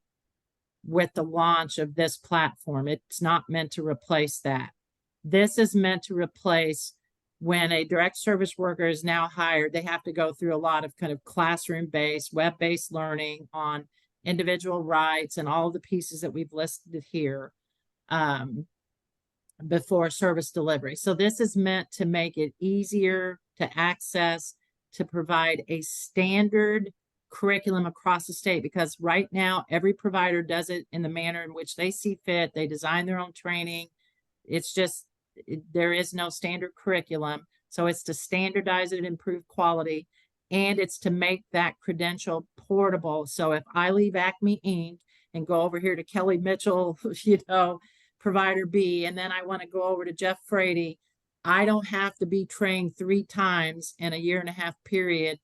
A: with the launch of this platform. It's not meant to replace that. This is meant to replace when a direct service worker is now hired, they have to go through a lot of kind of classroom-based, web-based learning on individual rights and all the pieces that we've listed here before service delivery. So this is meant to make it easier to access, to provide a standard curriculum across the state, because right now every provider does it in the manner in which they see fit. They design their own training. It's just, there is no standard curriculum. So it's to standardize it and improve quality. And it's to make that credential portable. So if I leave Acme Inc. and go over here to Kelly Mitchell, provider B, and then I want to go over to Jeff Frady, I don't have to be trained 3 times in a 1.5 year period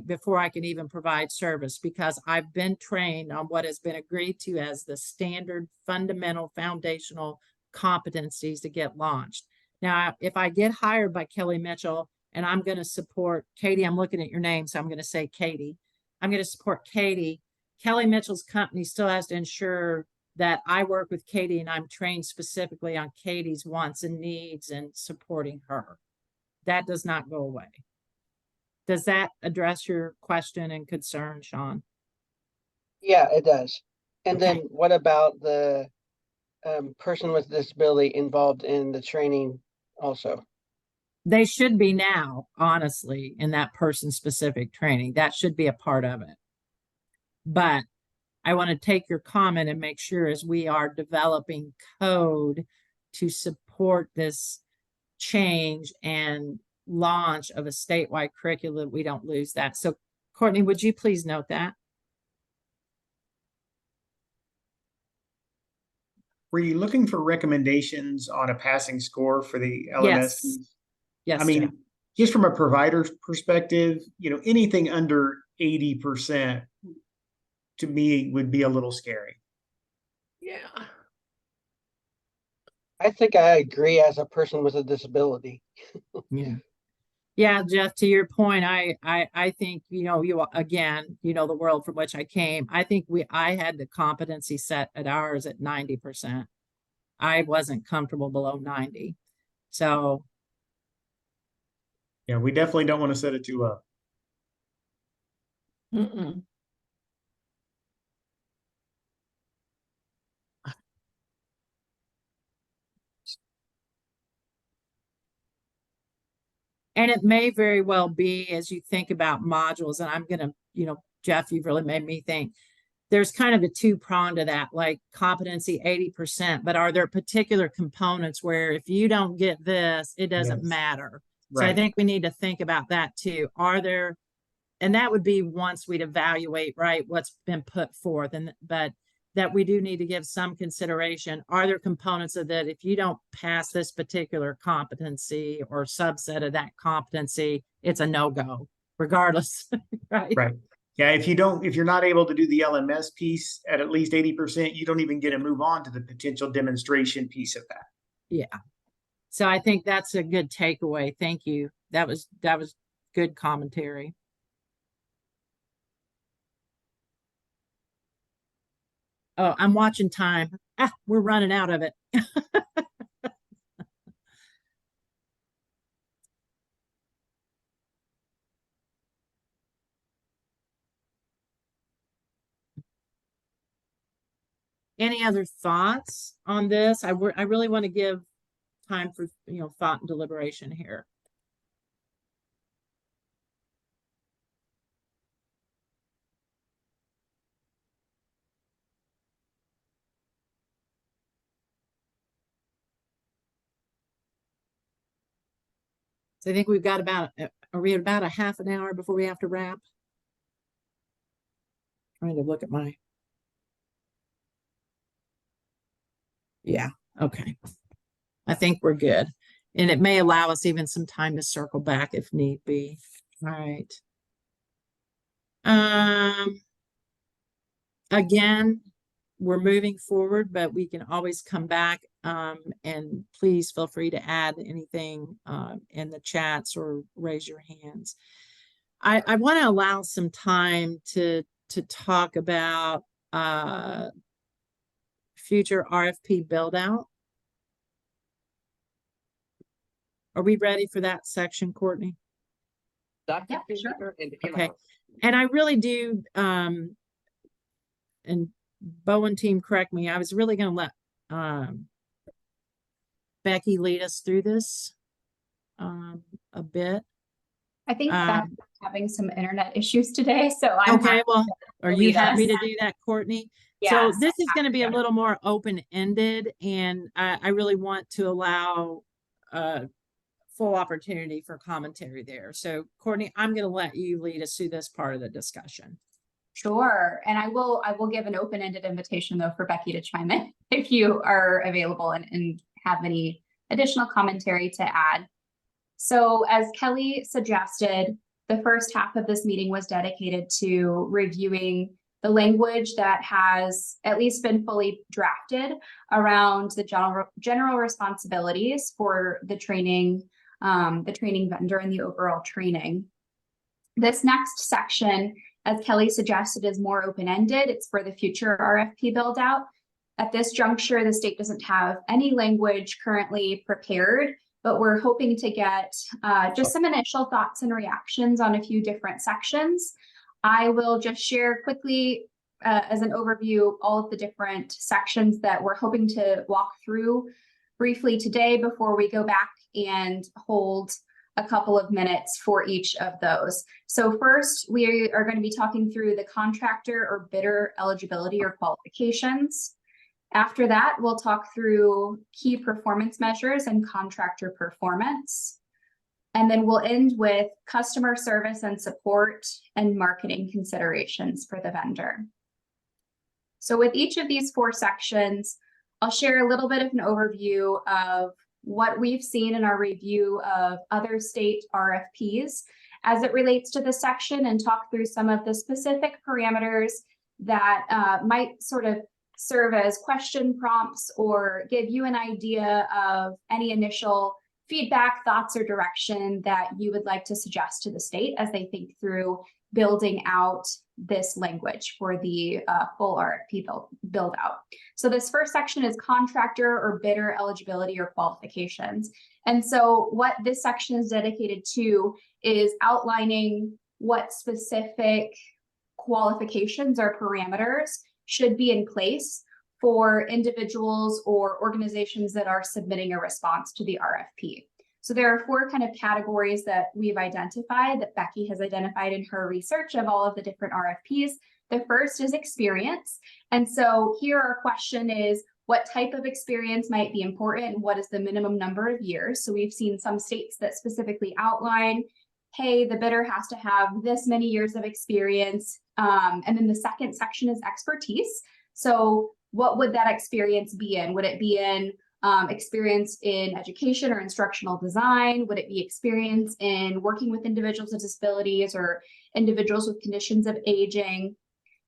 A: before I can even provide service, because I've been trained on what has been agreed to as the standard fundamental foundational competencies to get launched. Now, if I get hired by Kelly Mitchell and I'm going to support Katie, I'm looking at your name, so I'm going to say Katie. I'm going to support Katie. Kelly Mitchell's company still has to ensure that I work with Katie and I'm trained specifically on Katie's wants and needs and supporting her. That does not go away. Does that address your question and concern, Sean?
K: Yeah, it does. And
A: Okay.
K: then what about the person with disability involved in the training also?
A: They should be now, honestly, in that person-specific training. That should be a part of it. But I want to take your comment and make sure, as we are developing code to support this change and launch of a statewide curriculum, we don't lose that. So Courtney, would you please note that?
E: Were you looking for recommendations on a passing score for the LMS
A: Yes.
E: piece?
A: Yes.
E: I mean,
A: Jeff.
E: just from a provider's perspective, anything under 80% to me would be a little scary.
H: Yeah.
K: I think I agree as a person with a disability.
A: Yeah. Yeah, Jeff, to your point, I think, you again, the world from which I came. I think I had the competency set at ours at 90%. I wasn't comfortable below 90. So
E: Yeah, we definitely don't want to set it too low.
H: Mm-mm.
A: and it may very well be, as you think about modules, and I'm gonna, Jeff, you've really made me think. There's kind of a 2-prong to that, like competency 80%, but are there particular components where if you don't get this, it doesn't
E: Yes.
A: matter? So I
E: Right.
A: think we need to think about that too. And that would be once we'd evaluate, right, what's been put forth, but that we do need to give some consideration. Are there components of that if you don't pass this particular competency or subset of that competency, it's a no-go, regardless, right?
E: Right. Yeah, if you're not able to do the LMS piece at least 80%, you don't even get to move on to the potential demonstration piece of that.
A: Yeah. So I think that's a good takeaway. Thank you. That was good commentary. Oh, I'm watching time. We're running out of it. Any other thoughts on this? I really want to give time for, thought and deliberation here. So I think we've got are we at about a half an hour before we have to wrap? Trying to look at my. Yeah, okay. I think we're good. And it may allow us even some time to circle back if need be. All right. Again, we're moving forward, but we can always come back. And please feel free to add anything in the chats or raise your hands. I want to allow some time to talk about future RFP build out. Are we ready for that section, Courtney?
K: Dr.
G: Yeah, sure.
K: Fisher and
A: Okay. And I really do, and Bowen team, correct me, I was really gonna let Becky lead us through this a bit.
G: I think
A: Um,
G: Beth's having some internet issues today, so I'm
A: Okay,
G: happy
A: well,
G: to
A: are you
G: lead
A: happy
G: us.
A: to do that, Courtney? So
G: Yes,
A: this is
G: I'm
A: going to be a
G: happy
A: little more open-ended, and I really want to allow full opportunity for commentary there. So Courtney, I'm going to let you lead us through this part of the discussion.
G: Sure. And I will give an open-ended invitation though for Becky to chime in if you are available and have any additional commentary to add. So as Kelly suggested, the first half of this meeting was dedicated to reviewing the language that has at least been fully drafted around the general responsibilities for the training vendor and the overall training. This next section, as Kelly suggested, is more open-ended. It's for the future RFP build out. At this juncture, the state doesn't have any language currently prepared, but we're hoping to get just some initial thoughts and reactions on a few different sections. I will just share quickly as an overview all of the different sections that we're hoping to walk through briefly today before we go back and hold a couple of minutes for each of those. So first, we are going to be talking through the contractor or bidder eligibility or qualifications. After that, we'll talk through key performance measures and contractor performance. And then we'll end with customer service and support and marketing considerations for the vendor. So with each of these four sections, I'll share a little bit of an overview of what we've seen in our review of other state RFPs as it relates to this section and talk through some of the specific parameters that might sort of serve as question prompts or give you an idea of any initial feedback, thoughts, or direction that you would like to suggest to the state as they think through building out this language for the full RFP build out. So this first section is contractor or bidder eligibility or qualifications. And so what this section is dedicated to is outlining what specific qualifications or parameters should be in place for individuals or organizations that are submitting a response to the RFP. So there are four kind of categories that we've identified, that Becky has identified in her research of all of the different RFPs. The first is experience. And so here our question is, what type of experience might be important? What is the minimum number of years? So we've seen some states that specifically outline, hey, the bidder has to have this many years of experience. And then the second section is expertise. So what would that experience be in? Would it be in experience in education or instructional design? Would it be experience in working with individuals with disabilities or individuals with conditions of aging?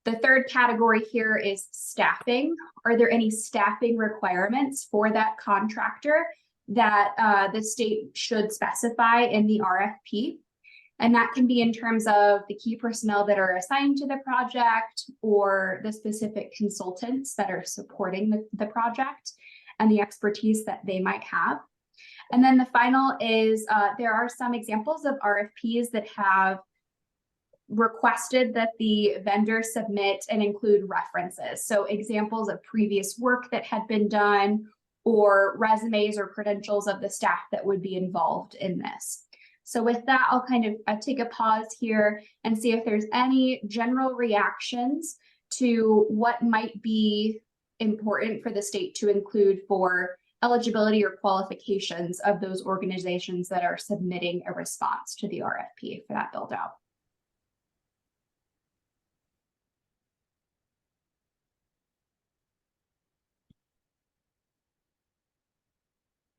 G: The third category here is staffing. Are there any staffing requirements for that contractor that the state should specify in the RFP? And that can be in terms of the key personnel that are assigned to the project or the specific consultants that are supporting the project and the expertise that they might have. And then the final is there are some examples of RFPs that have requested that the vendor submit and include references. So examples of previous work that had been done or resumes or credentials of the staff that would be involved in this. So with that, I'll kind of take a pause here and see if there's any general reactions to what might be important for the state to include for eligibility or qualifications of those organizations that are submitting a response to the RFP for that build out.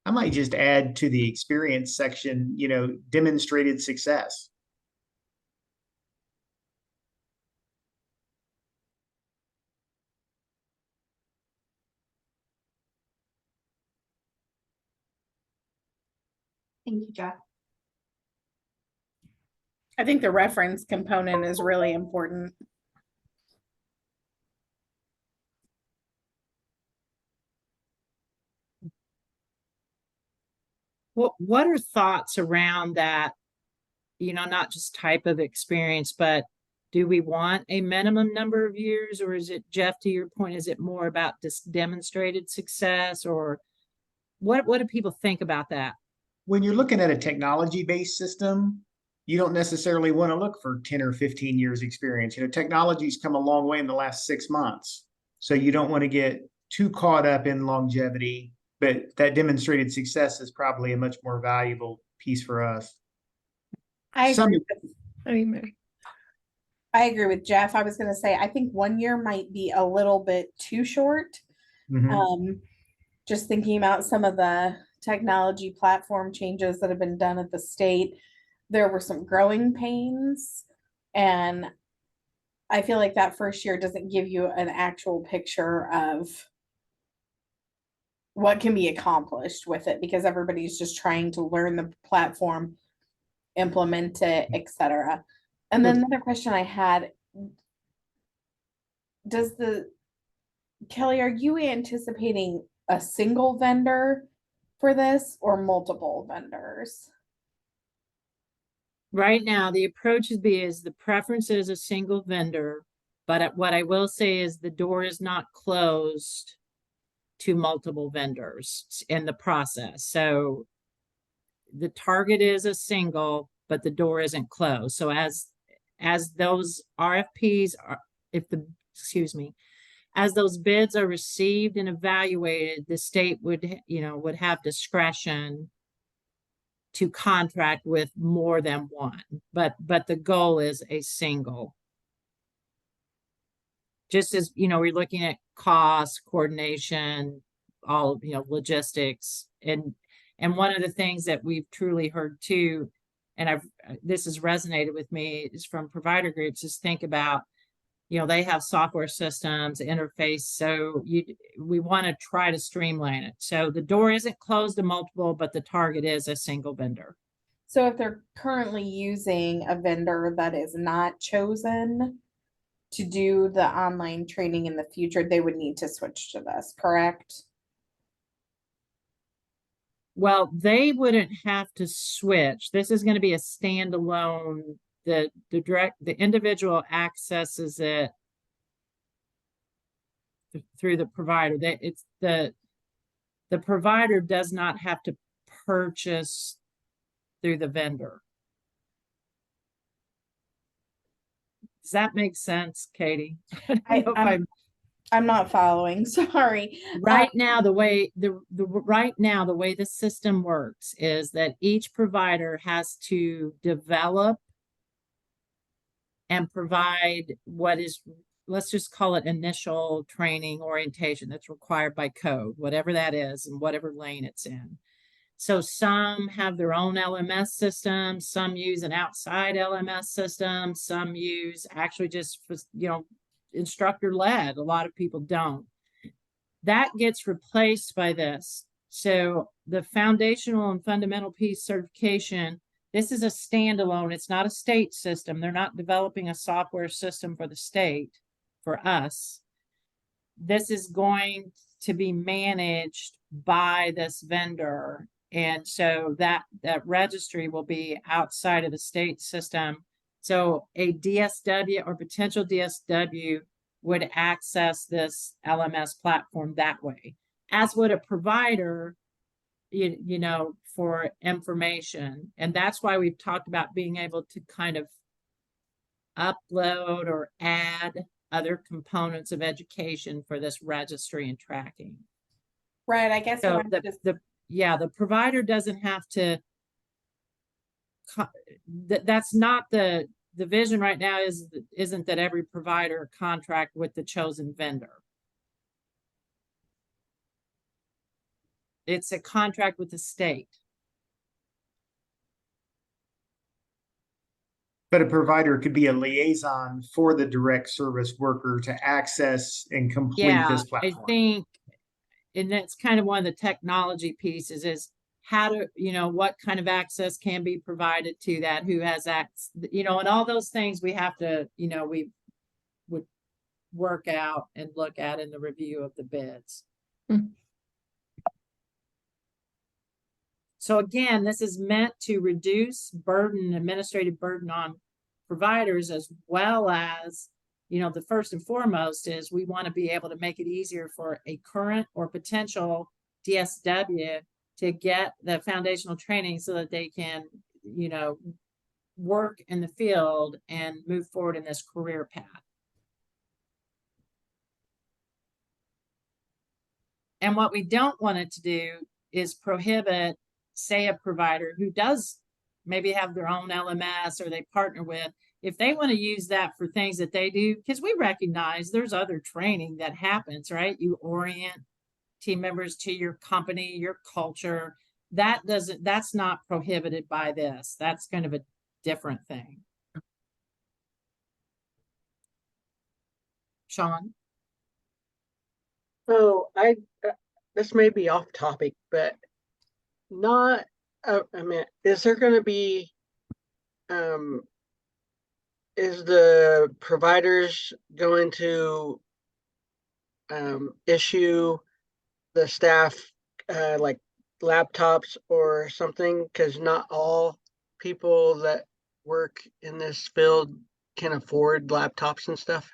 E: I might just add to the experience section, demonstrated success.
G: Thank you, Jeff.
C: I think the reference component is really important.
A: what are thoughts around that? You know, not just type of experience, but do we want a minimum number of years, or is it, Jeff, to your point, is it more about this demonstrated success, or what do people think about that?
E: When you're looking at a technology-based system, you don't necessarily want to look for 10 or 15 years experience. You know, technology's come a long way in the last 6 months. So you don't want to get too caught up in longevity, but that demonstrated success is probably a much more valuable piece for us.
C: I
E: Some-
C: agree with, I agree with Jeff. I was going to say, I think 1 year might be a little bit too short.
E: Mhm.
C: Just thinking about some of the technology platform changes that have been done at the state, there were some growing pains. And I feel like that first year doesn't give you an actual picture of what can be accomplished with it, because everybody's just trying to learn the platform, implement it, etc. And then another question I had, Kelly, are you anticipating a single vendor for this or multiple vendors?
A: Right now, the approach would be is the preference is a single vendor, but what I will say is the door is not closed to multiple vendors in the process. So the target is a single, but the door isn't closed. So as those RFPs are, as those bids are received and evaluated, the state would, would have discretion to contract with more than one, but the goal is a single. Just as, we're looking at cost, coordination, all, logistics. And one of the things that we've truly heard too, and this has resonated with me, is from provider groups, is think about, they have software systems, interface. So we want to try to streamline it. So the door isn't closed to multiple, but the target is a single vendor.
C: So if they're currently using a vendor that is not chosen to do the online training in the future, they would need to switch to this, correct?
A: Well, they wouldn't have to switch. This is going to be a standalone. The individual accesses it through the provider. The provider does not have to purchase through the vendor. Does that make sense, Katie?
C: I'm not following. Sorry.
A: Right now, the way the system works is that each provider has to develop and provide what is, let's just call it initial training orientation that's required by code, whatever that is, and whatever lane it's in. So some have their own LMS system, some use an outside LMS system, some use actually just, instructor led. A lot of people don't. That gets replaced by this. So the foundational and fundamental piece certification, this is a standalone. It's not a state system. They're not developing a software system for the state, for us. This is going to be managed by this vendor. And so that registry will be outside of the state system. So a DSW or potential DSW would access this LMS platform that way, as would a provider, for information. And that's why we've talked about being able to kind of upload or add other components of education for this registry and tracking.
C: Right. I guess
A: so the provider doesn't have to. That's not the vision right now. Isn't that every provider contract with the chosen vendor? It's a contract with the state.
E: But a provider could be a liaison for the direct service worker to access and complete this platform.
A: I think, and that's kind of one of the technology pieces is how to, what kind of access can be provided to that, who has access, and all those things we have to, we would work out and look at in the review of the bids. So again, this is meant to reduce burden, administrative burden on providers, as well as, you know, the first and foremost is we want to be able to make it easier for a current or potential DSW to get the foundational training so that they can, you know, work in the field and move forward in this career path. And what we don't want it to do is prohibit, say, a provider who does maybe have their own LMS or they partner with, if they want to use that for things that they do, because we recognize there's other training that happens, right? You orient team members to your company, your culture. That's not prohibited by this. That's kind of a different thing. Sean?
K: So this may be off topic, but not, I mean, is there going to be, is the providers going to issue the staff like laptops or something? Because not all people that work in this field can afford laptops and stuff.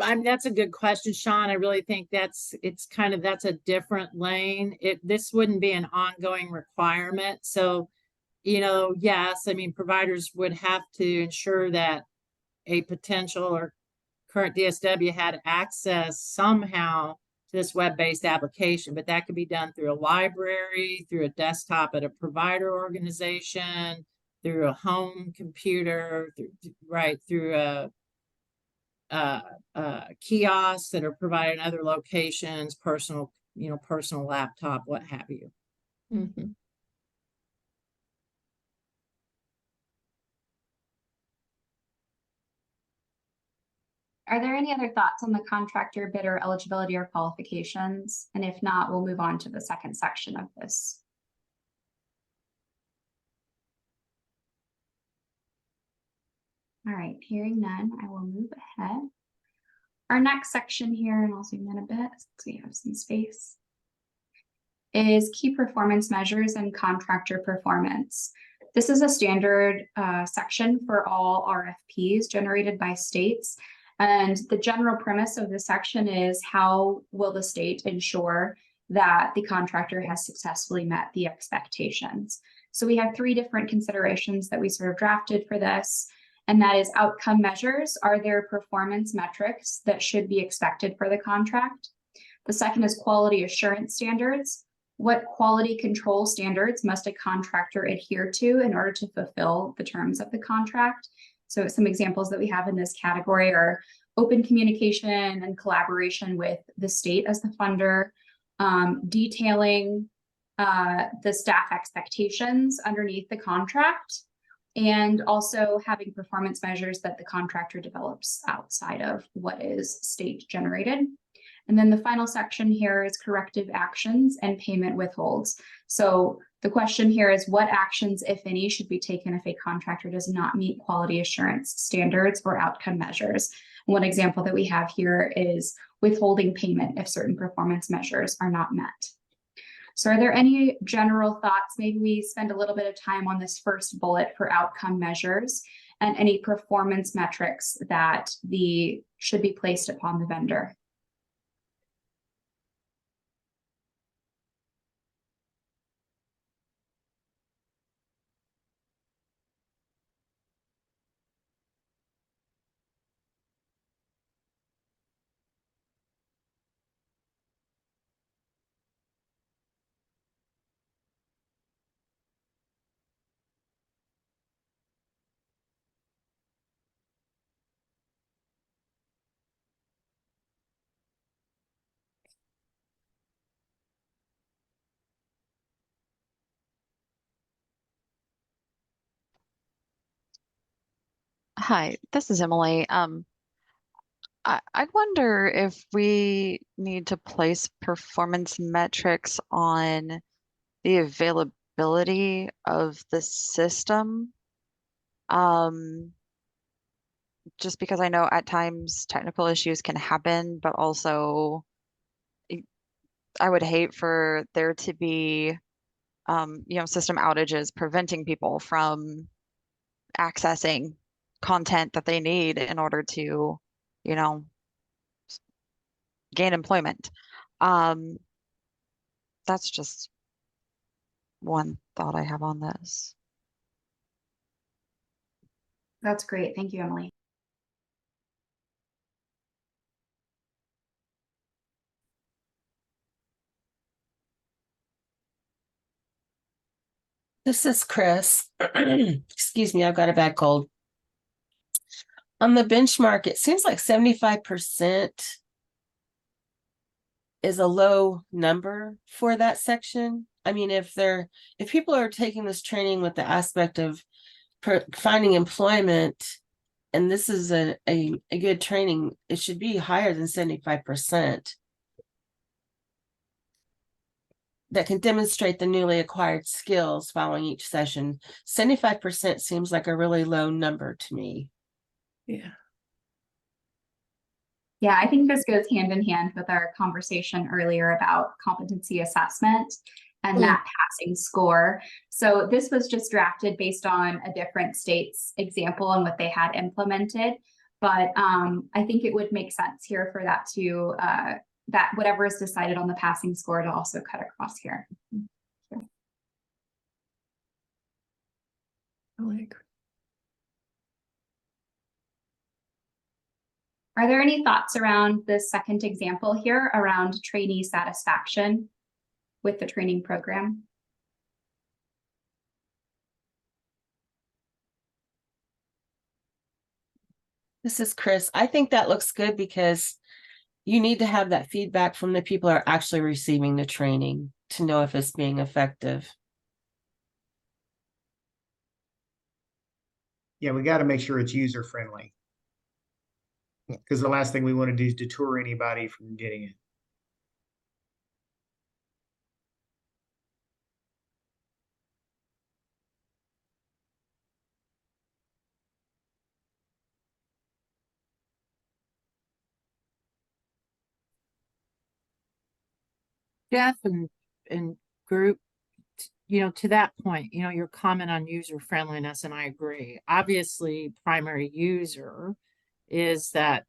A: I mean, that's a good question, Sean. I really think that's a different lane. This wouldn't be an ongoing requirement. So, you know, yes, I mean, providers would have to ensure that a potential or current DSW had access somehow to this web-based application, but that could be done through a library, through a desktop at a provider organization, through a home computer, through a kiosks that are provided in other locations, personal laptop, what have you.
H: Mm-hmm.
G: Are there any other thoughts on the contractor bidder eligibility or qualifications? And if not, we'll move on to the second section of this. All right, hearing none, I will move ahead. Our next section here, and I'll zoom in a bit so we have some space, is key performance measures and contractor performance. This is a standard section for all RFPs generated by states. And the general premise of this section is how will the state ensure that the contractor has successfully met the expectations. So we have three different considerations that we sort of drafted for this. And that is outcome measures. Are there performance metrics that should be expected for the contract? The second is quality assurance standards. What quality control standards must a contractor adhere to in order to fulfill the terms of the contract? So some examples that we have in this category are open communication and collaboration with the state as the funder, detailing the staff expectations underneath the contract, and also having performance measures that the contractor develops outside of what is state generated. And then the final section here is corrective actions and payment withholds. So the question here is what actions, if any, should be taken if a contractor does not meet quality assurance standards or outcome measures? One example that we have here is withholding payment if certain performance measures are not met. So are there any general thoughts? Maybe we spend a little bit of time on this first bullet for outcome measures and any performance metrics that should be placed upon the vendor.
J: Hi, this is Emily. I wonder if we need to place performance metrics on the availability of the system. Just because I know at times technical issues can happen, but also I would hate for there to be, system outages preventing people from accessing content that they need in order to, you know, gain employment. That's just one thought I have on this.
G: That's great. Thank you, Emily.
M: This is Chris. Excuse me, I've got a bad cold. On the benchmark, it seems like 75% is a low number for that section. I mean, if people are taking this training with the aspect of finding employment, and this is a good training, it should be higher than 75%. That can demonstrate the newly acquired skills following each session. 75% seems like a really low number to me.
H: Yeah.
G: Yeah, I think this goes hand in hand with our conversation earlier about competency assessment and that passing score. So this was just drafted based on a different state's example and what they had implemented. But I think it would make sense here for that to that whatever is decided on the passing score to also cut across here. Are there any thoughts around the second example here around trainee satisfaction with the training program?
M: This is Chris. I think that looks good because you need to have that feedback from the people who are actually receiving the training to know if it's being effective.
E: Yeah, we got to make sure it's user friendly. Because the last thing we want to do is deter anybody from getting it.
A: Jeff and group, to that point, your comment on user friendliness, and I agree. Obviously, primary user is that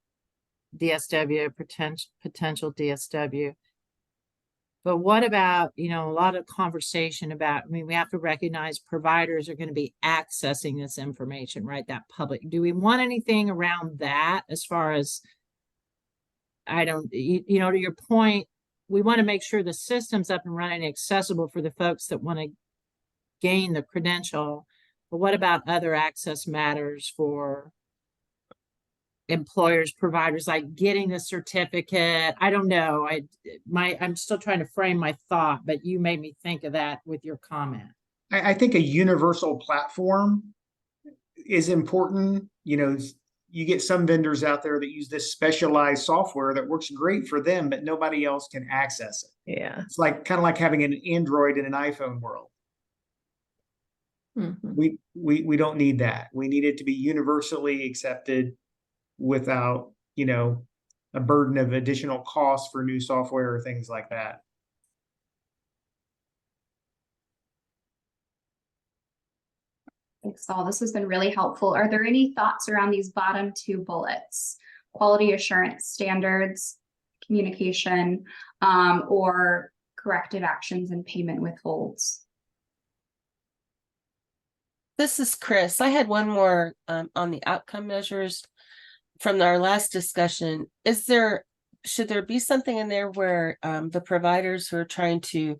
A: DSW, potential DSW. But what about, a lot of conversation about, we have to recognize providers are going to be accessing this information, right? That public. Do we want anything around that as far as, to your point, we want to make sure the system's up and running, accessible for the folks that want to gain the credential. But what about other access matters for employers, providers, like getting the certificate? I don't know. I'm still trying to frame my thought, but you made me think of that with your comment.
E: I think a universal platform is important. You get some vendors out there that use this specialized software that works great for them, but nobody else can access it.
H: Yeah.
E: It's kind of like having an Android in an iPhone world.
H: Mm-hmm.
E: We don't need that. We need it to be universally accepted without, a burden of additional costs for new software or things like that.
G: Thanks, all. This has been really helpful. Are there any thoughts around these bottom two bullets? Quality assurance standards, communication, or corrective actions and payment withholds?
M: This is Chris. I had one more on the outcome measures from our last discussion. Should there be something in there where the providers who are trying to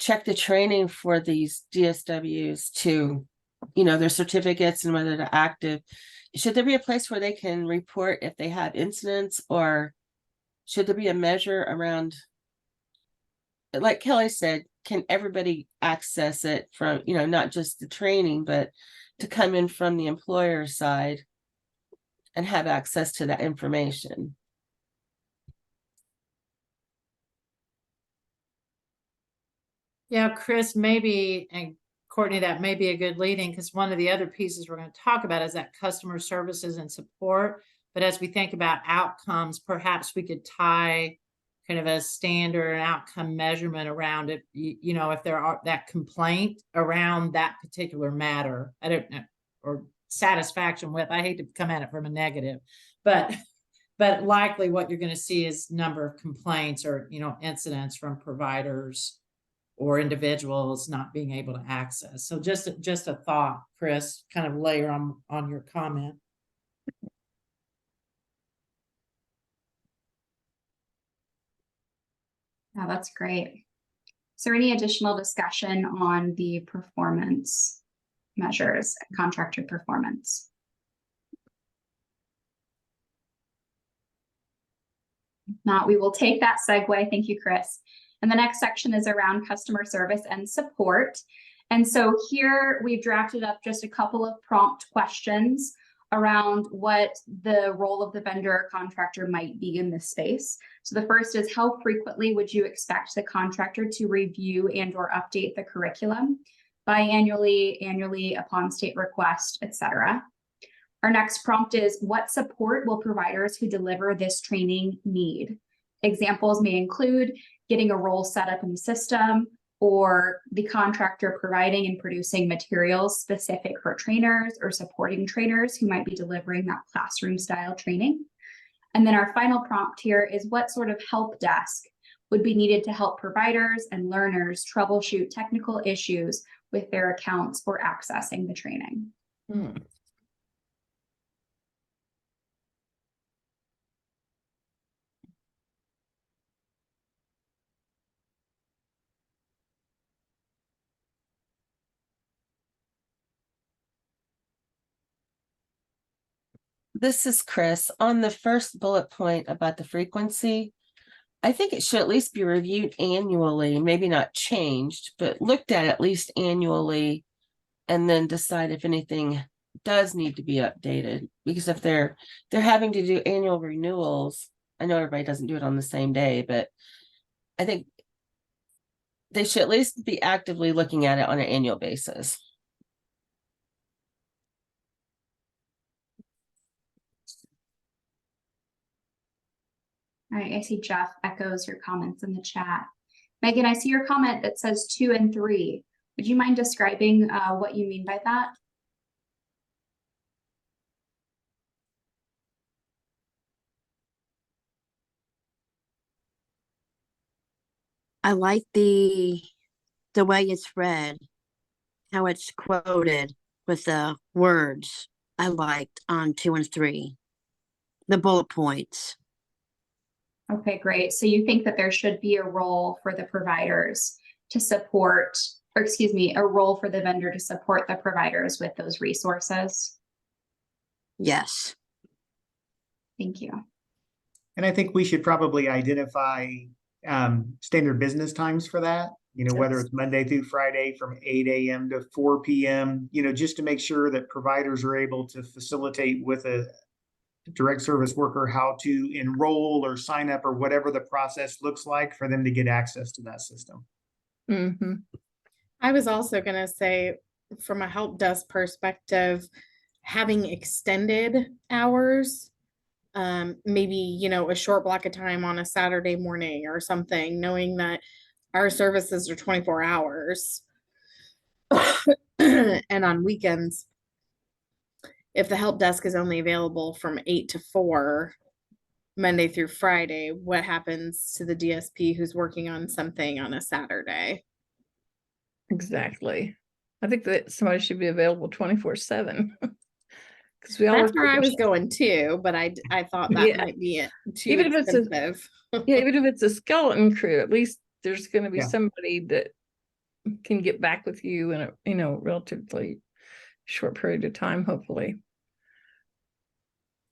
M: check the training for these DSWs to, their certificates and whether they're active, should there be a place where they can report if they have incidents, or should there be a measure around, like Kelly said, can everybody access it from, not just the training, but to come in from the employer side and have access to that information?
A: Yeah, Chris, maybe, and Courtney, that may be a good leading, because one of the other pieces we're going to talk about is that customer services and support. But as we think about outcomes, perhaps we could tie kind of a standard outcome measurement around it, you know, if there are that complaint around that particular matter, I don't know, or satisfaction with, I hate to come at it from a negative, but likely what you're going to see is number of complaints or, you know, incidents from providers or individuals not being able to access. So just a thought, Chris, kind of layer on your comment.
G: Yeah, that's great. Is there any additional discussion on the performance measures, contractor performance? If not, we will take that segue. Thank you, Chris. And the next section is around customer service and support. And so here we've drafted up just a couple of prompt questions around what the role of the vendor or contractor might be in this space. So the first is, how frequently would you expect the contractor to review and or update the curriculum? Biannually, annually, upon state request, etc. Our next prompt is, what support will providers who deliver this training need? Examples may include getting a role set up in the system, or the contractor providing and producing materials specific for trainers or supporting trainers who might be delivering that classroom style training. And then our final prompt here is, what sort of help desk would be needed to help providers and learners troubleshoot technical issues with their accounts or accessing the training?
M: This is Chris. On the first bullet point about the frequency, I think it should at least be reviewed annually, maybe not changed, but looked at least annually, and then decide if anything does need to be updated. Because if they're having to do annual renewals, I know everybody doesn't do it on the same day, but I think they should at least be actively looking at it on an annual basis.
G: All right, I see Jeff echoes your comments in the chat. Megan, I see your comment that says 2 and 3. Would you mind describing what you mean by that?
N: I like the way it's read, how it's quoted with the words I liked on 2 and 3, the bullet points.
G: Okay, great. So you think that there should be a role for the providers to support, or excuse me, a role for the vendor to support the providers with those resources?
N: Yes.
G: Thank you.
E: And I think we should probably identify standard business times for that, you know, whether it's Monday through Friday from 8 a.m. to 4 p.m., you know, just to make sure that providers are able to facilitate with a direct service worker how to enroll or sign up or whatever the process looks like for them to get access to that system.
C: Mm-hmm. I was also going to say, from a help desk perspective, having extended hours, maybe, you know, a short block of time on a Saturday morning or something, knowing that our services are 24 hours and on weekends, if the help desk is only available from 8 to 4 Monday through Friday, what happens to the DSP who's working on something on a Saturday?
H: Exactly. I think that somebody should be available 24/7. Because we all
C: That's where I was going too, but I thought that might be it. Too
H: even
C: expensive.
H: if it's even if it's a skeleton crew, at least there's going to be somebody that can get back with you in a, you know, relatively short period of time, hopefully.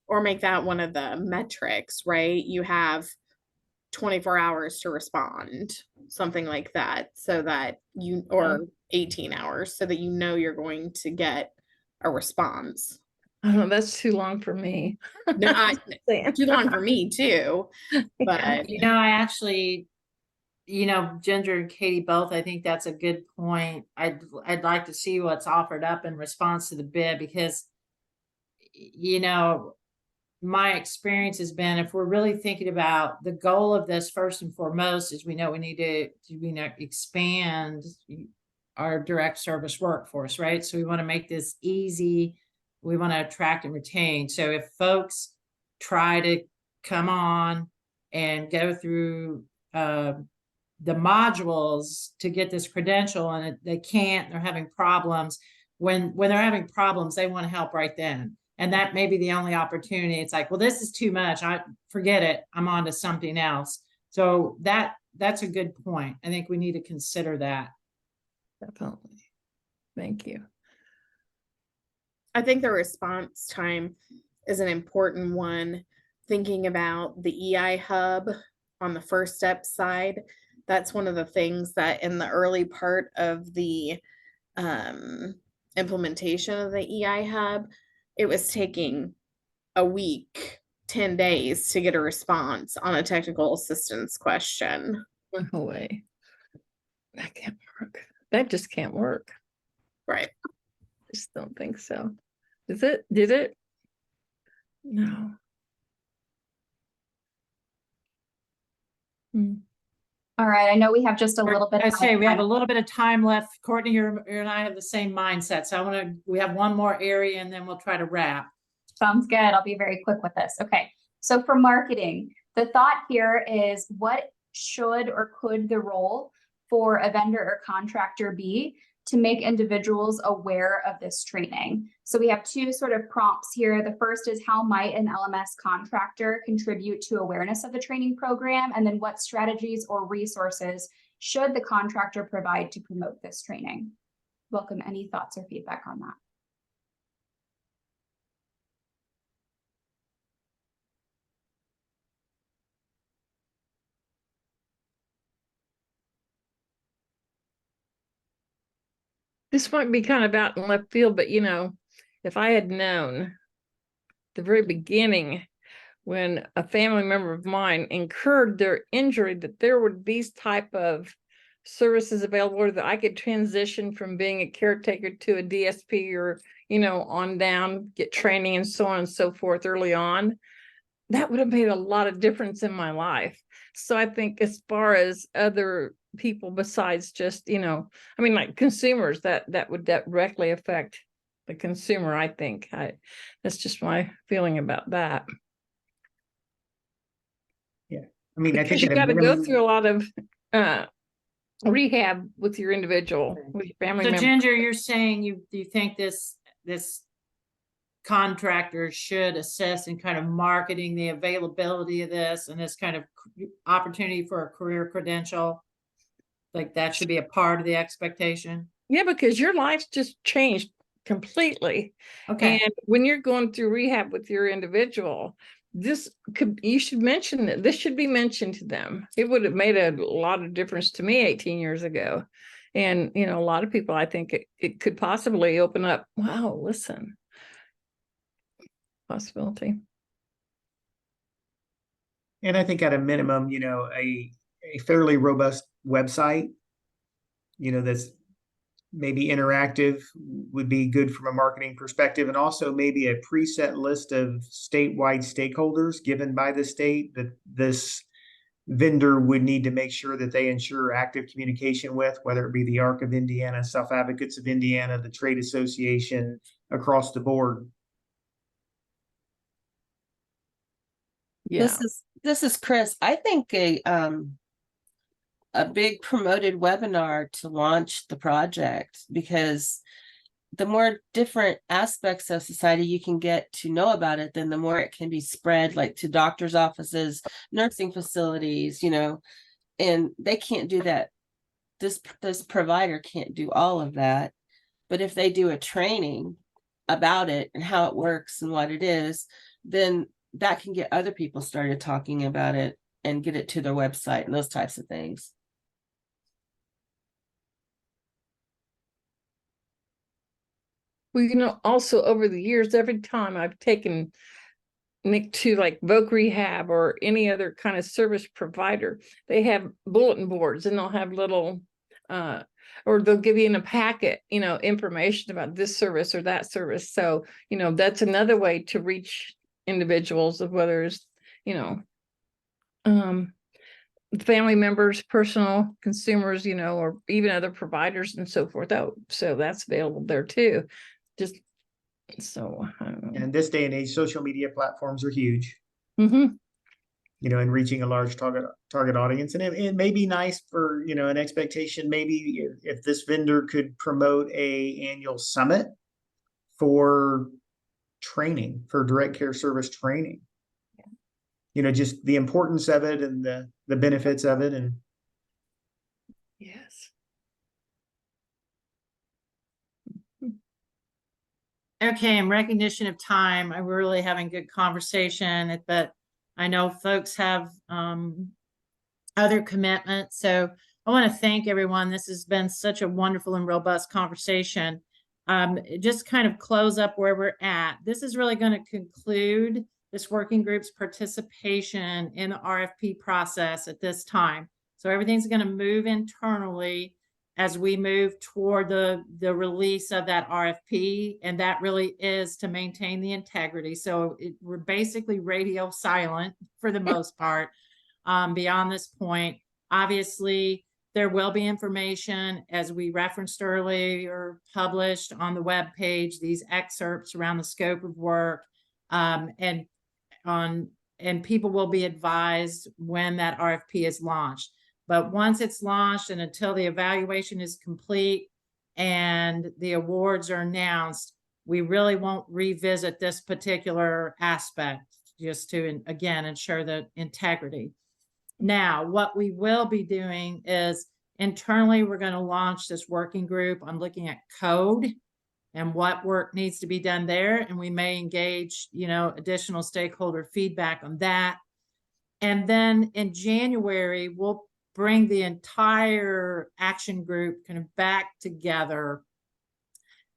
C: Or make that one of the metrics, right? You have 24 hours to respond, something like that, so that you, or 18 hours, so that you know you're going to get a response.
H: Oh, that's too long for me.
C: No, too long for me too. But
A: you know, I actually, you know, Ginger and Katie both, I think that's a good point. I'd like to see what's offered up in response to the bid, because, you know, my experience has been, if we're really thinking about the goal of this, first and foremost, is we know we need to expand our direct service workforce, right? So we want to make this easy. We want to attract and retain. So if folks try to come on and go through the modules to get this credential and they can't, they're having problems. When they're having problems, they want to help right then. And that may be the only opportunity. It's like, well, this is too much. I forget it. I'm on to something else. So that's a good point. I think we need to consider that.
H: Definitely. Thank you.
C: I think the response time is an important one. Thinking about the EI hub on the first step side, that's one of the things that in the early part of the implementation of the EI hub, it was taking a week, 10 days to get a response on a technical assistance question.
H: No way. That can't work. That just can't work.
C: Right.
H: I just don't think so. Is it? Did it? No.
G: All right, I know we have just a little bit.
A: I
G: of
A: say we have a
G: time.
A: little bit of time left. Courtney, you and I have the same mindset. So we have one more area and then we'll try to wrap.
G: Sounds good. I'll be very quick with this. Okay. So for marketing, the thought here is what should or could the role for a vendor or contractor be to make individuals aware of this training? So we have two sort of prompts here. The first is how might an LMS contractor contribute to awareness of the training program? And then what strategies or resources should the contractor provide to promote this training? Welcome any thoughts or feedback on that.
H: This might be kind of out in left field, but if I had known the very beginning when a family member of mine incurred their injury that there were these type of services available, or that I could transition from being a caretaker to a DSP or on down, get training and so on and so forth early on, that would have made a lot of difference in my life. So I think as far as other people besides just, like consumers, that would directly affect the consumer, I think. That's just my feeling about that.
E: Yeah. I mean,
H: because you got to go through a lot of rehab with your individual, with your family member.
A: Ginger, you're saying you think this contractor should assess and kind of marketing the availability of this and this kind of opportunity for a career credential, like that should be a part of the expectation?
H: Yeah, because your life's just changed completely.
A: Okay.
H: And when you're going through rehab with your individual, you should mention that. This should be mentioned to them. It would have made a lot of difference to me 18 years ago. And, a lot of people, I think it could possibly open up, wow, listen, possibility.
E: And I think at a minimum, a fairly robust website, that's maybe interactive would be good from a marketing perspective, and also maybe a preset list of statewide stakeholders given by the state that this vendor would need to make sure that they ensure active communication with, whether it be the ARC of Indiana, Self Advocates of Indiana, the trade association, across the board.
H: Yeah.
M: This is Chris. I think a big promoted webinar to launch the project, because the more different aspects of society you can get to know about it, then the more it can be spread, like to doctors' offices, nursing facilities, and they can't do that. This provider can't do all of that. But if they do a training about it and how it works and what it is, then that can get other people started talking about it and get it to their website and those types of things.
H: Well, also over the years, every time I've taken Nick to like Voc Rehab or any other kind of service provider, they have bulletin boards and they'll have little, or they'll give you in a packet, information about this service or that service. So, that's another way to reach individuals of whether it's, you know, family members, personal consumers, you know, or even other providers and so forth. So that's available there too. Just so I don't know.
E: And this day and age, social media platforms are huge.
H: Mm-hmm.
E: You know, and reaching a large target audience. And it may be nice for, you know, an expectation, maybe if this vendor could promote a annual summit for training, for direct care service training. You know, just the importance of it and the benefits of it. And
H: Yes.
A: Okay, in recognition of time, we're really having good conversation, but I know folks have other commitments. So I want to thank everyone. This has been such a wonderful and robust conversation. Just kind of close up where we're at. This is really going to conclude this working group's participation in the RFP process at this time. So everything's going to move internally as we move toward the release of that RFP. And that really is to maintain the integrity. So we're basically radio silent for the most part. Beyond this point, obviously, there will be information, as we referenced earlier, published on the web page, these excerpts around the scope of work, and people will be advised when that RFP is launched. But once it's launched and until the evaluation is complete and the awards are announced, we really won't revisit this particular aspect, just to, again, ensure the integrity. Now, what we will be doing is internally, we're going to launch this working group on looking at code and what work needs to be done there. And we may engage, you know, additional stakeholder feedback on that. And then in January, we'll bring the entire action group kind of back together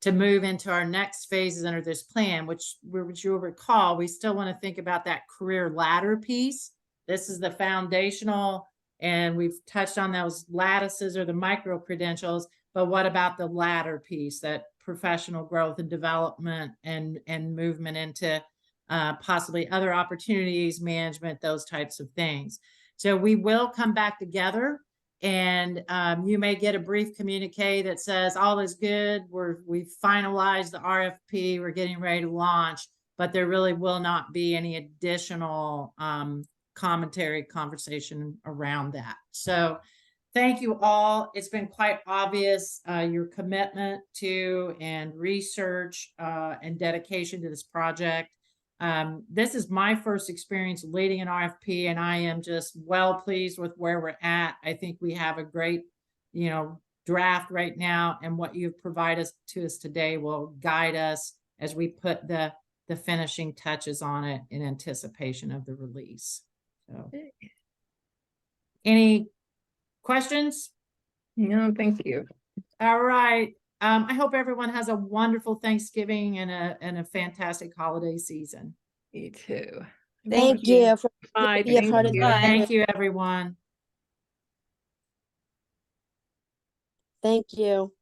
A: to move into our next phases under this plan, which you'll recall, we still want to think about that career ladder piece. This is the foundational, and we've touched on those lattices or the micro credentials, but what about the ladder piece, that professional growth and development and movement into possibly other opportunities, management, those types of things. So we will come back together, and you may get a brief communique that says all is good. We've finalized the RFP. We're getting ready to launch, but there really will not be any additional conversation around that. So thank you all. It's been quite obvious your commitment to and research and dedication to this project. This is my first experience leading an RFP, and I am just well pleased with where we're at. I think we have a great, you know, draft right now, and what you've provided to us today will guide us as we put the finishing touches on it in anticipation of the release. So, any questions?
H: No, thank you.
A: All right. I hope everyone has a wonderful Thanksgiving and a fantastic holiday season.
H: Me too.
N: Thank you for
H: Bye.
N: being a
H: Thank
N: part of
H: you.
N: this.
A: Thank you, everyone.
N: Thank you.